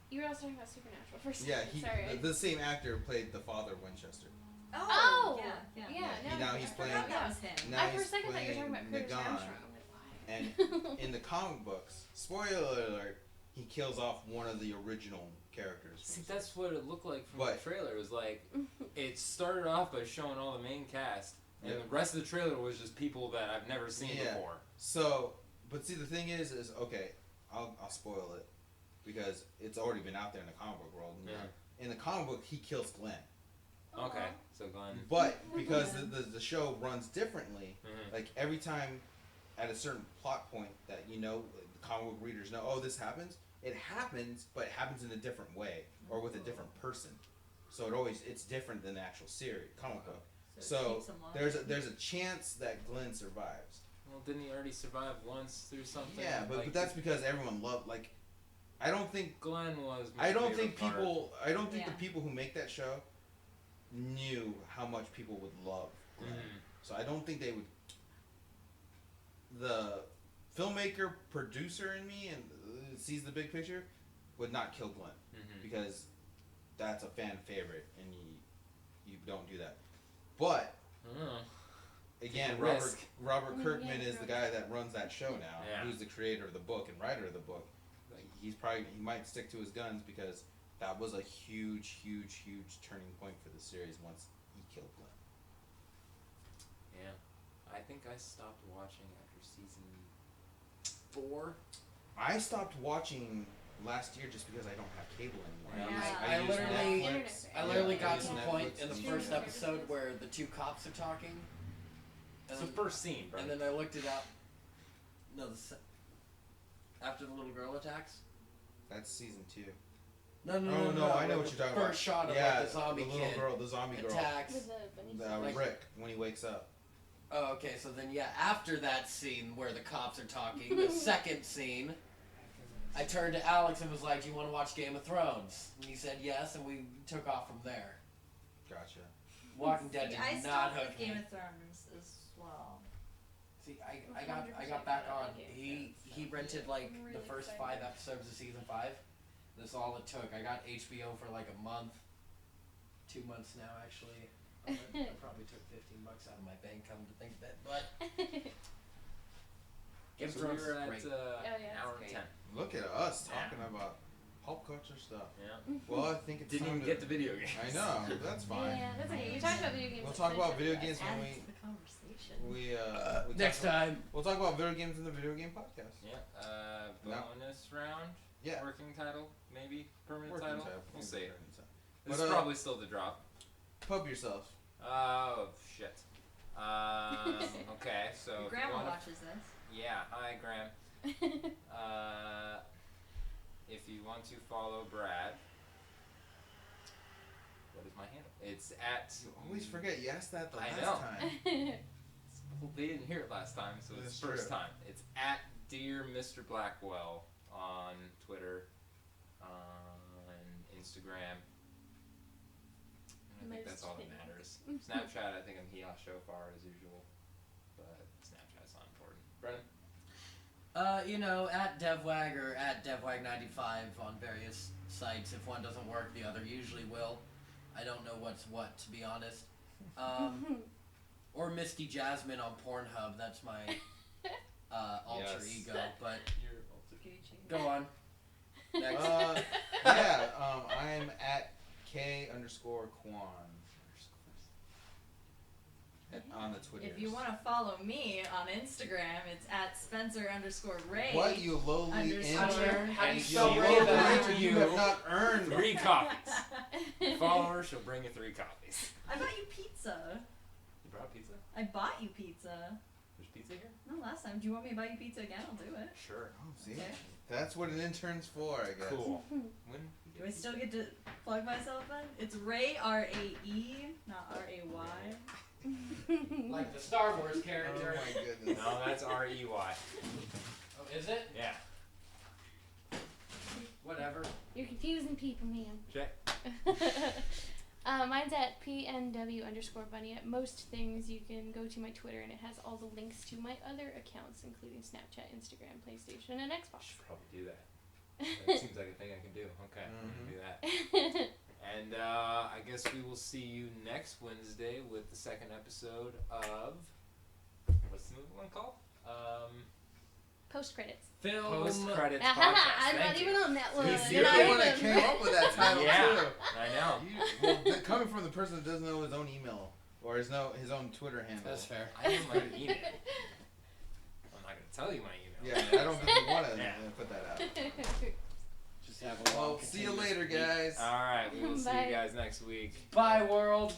you were also talking about Supernatural for a Yeah, second. Sorry. the same actor played the father Winchester. Oh! yeah. Yeah. Yeah, no, now I he's forgot playing- That was him. Now I for a he's second thought you were talking about playing Curtis Nagan. Armstrong. I'm like, why? And in the comic books, spoiler alert, he kills off one of the original characters. See, that's what it looked like from But- the trailer. It was like it started off by showing all the main cast, and Yep. the rest of the trailer was just people that I've never seen Yeah. before. So, but see, the thing is okay, I'll spoil it because it's already been out there in the comic book world. Yeah. In the comic book, he kills Glenn, Okay, so Glenn. but because the show runs differently, Mhm. like every time at a certain plot point that you know, like, the comic book readers know, oh, this happens. It happens, but it happens in a different way or with a different person. So it's different than the actual series comic book. it So keeps him there's a chance that Glenn survives. Well, didn't he already survive once through something? Yeah, but, like, but that's because everyone loved. Like, I don't think Glenn was. My I don't favorite think part. people. I don't think Yeah. the people who make that show knew how much people would love Glenn. Mhm. So I don't think they would. The filmmaker producer in me and sees the big picture would not kill Glenn Mhm. because that's a fan favorite and you don't do that. But Oh. again, Take a risk. Robert Yeah, Kirkman is the sure. guy that runs that show now. Yeah. Who's the creator of the book and writer of the book. Like, he might stick to his guns because that was a huge turning point for the series once he killed Glenn. Yeah, I think I stopped watching after season 4. I stopped watching last year just because I don't have cable anymore. Yeah. I use literally- Netflix. I literally Yeah, got use to the Netflix point in the and first stuff. episode where the two cops are talking. It's the first scene, bro. And then I looked it up. No, after the little girl attacks. That's season 2. No, Oh no, I know what you're talking about. First shot of yeah, like the zombie the little kid girl, the zombie girl, attacks. With the bunny Like- Rick when he wakes up. Oh, okay. So then, yeah, after that scene where the cops are talking, the second scene, I turned to Alex and was like, "Do you want to watch Game of Thrones?" And he said yes, and we took off from there. Gotcha. Walking Dead See, did I not stopped hook with me. Game of Thrones as well. See, I got back on. He rented like I'm the really first excited. 5 episodes of season 5. That's all it took. I got HBO for like a month, 2 months now actually. I probably took $15 out of my bank. Come to think of it, but Game of So we Thrones were is at great. yeah, an it's hour and great. 10. Look at us Yeah. talking about pop culture stuff. Yeah. Well, I think it's Didn't time even to. get to video games. I know. That's fine. Yeah, that's okay. We talked about video games. We'll like talk about this. video games Add when it to the conversation. we Next talk about- time. We'll talk about video games in the video game podcast. Yeah. No. Bonus round. Yeah. Working title, maybe permanent Working title. title. We'll see. Permanent title. This But, is probably still to drop. Pub yourself. Oh shit. Okay, so Your if you grandma wanna- watches this. Yeah, hi Graham. If you want to follow Brad, what is my handle? It's at. You always forget. You asked that the I last know. time. Well, they didn't hear it last time, so it's That's the first true. time. It's at Dear Mr. Blackwell on Twitter, on Instagram. I think that's all that matters. Snapchat, I think I'm Hia Shofar as usual, but Snapchat's not important. Brennan? At DevWag or at DevWag95 on various sites. If one doesn't work, the other usually will. I don't know what's what, to be honest. Or Misty Jasmine on Pornhub. That's my alter Yes. ego. But Your go on. Next. I'm at K_Quan on the Twitter. If you want to follow me on Instagram, it's at Spencer_Ray. What you lowly Underscore. intern? How do you And spell she Ray will back? bring You have not earned. 3 copies. Follower, she'll bring you 3 copies. I bought you pizza. You brought pizza? I bought you pizza. There's pizza here? No, last time. Do you want me to buy you pizza again? I'll do it. Sure. Oh, see, Okay. that's what an intern's for, I guess. Cool. When? Do I still get to plug myself then? It's Ray, R-A-E, not R-A-Y. Like the Star Wars Oh character. my goodness. No, that's REY. Oh, is it? Yeah. Whatever. You're confusing people, man. Check. Mine's at PNW_bunny. At most things, you can go to my Twitter and it has all the links to my other accounts, including Snapchat, Instagram, PlayStation, and I Xbox. should probably do that. That seems like a thing I can do. Okay, I'm gonna do that. And I guess we will see you next Wednesday with the second episode of what's the movie one called? Post credits. Film. Post credits I'm podcast. not Thank even you. on that one. You You're see And the I one that even- came up with that title Yeah. too. I know. Coming from the person that doesn't know his own email or his own Twitter handle. That's fair. I know my email. I'm not gonna tell you my email. Yeah, I don't think you want to Yeah. put that out. Just have a long Well, see you continuous later, week. guys. All right, we will see Bye. you guys next week. Bye, world.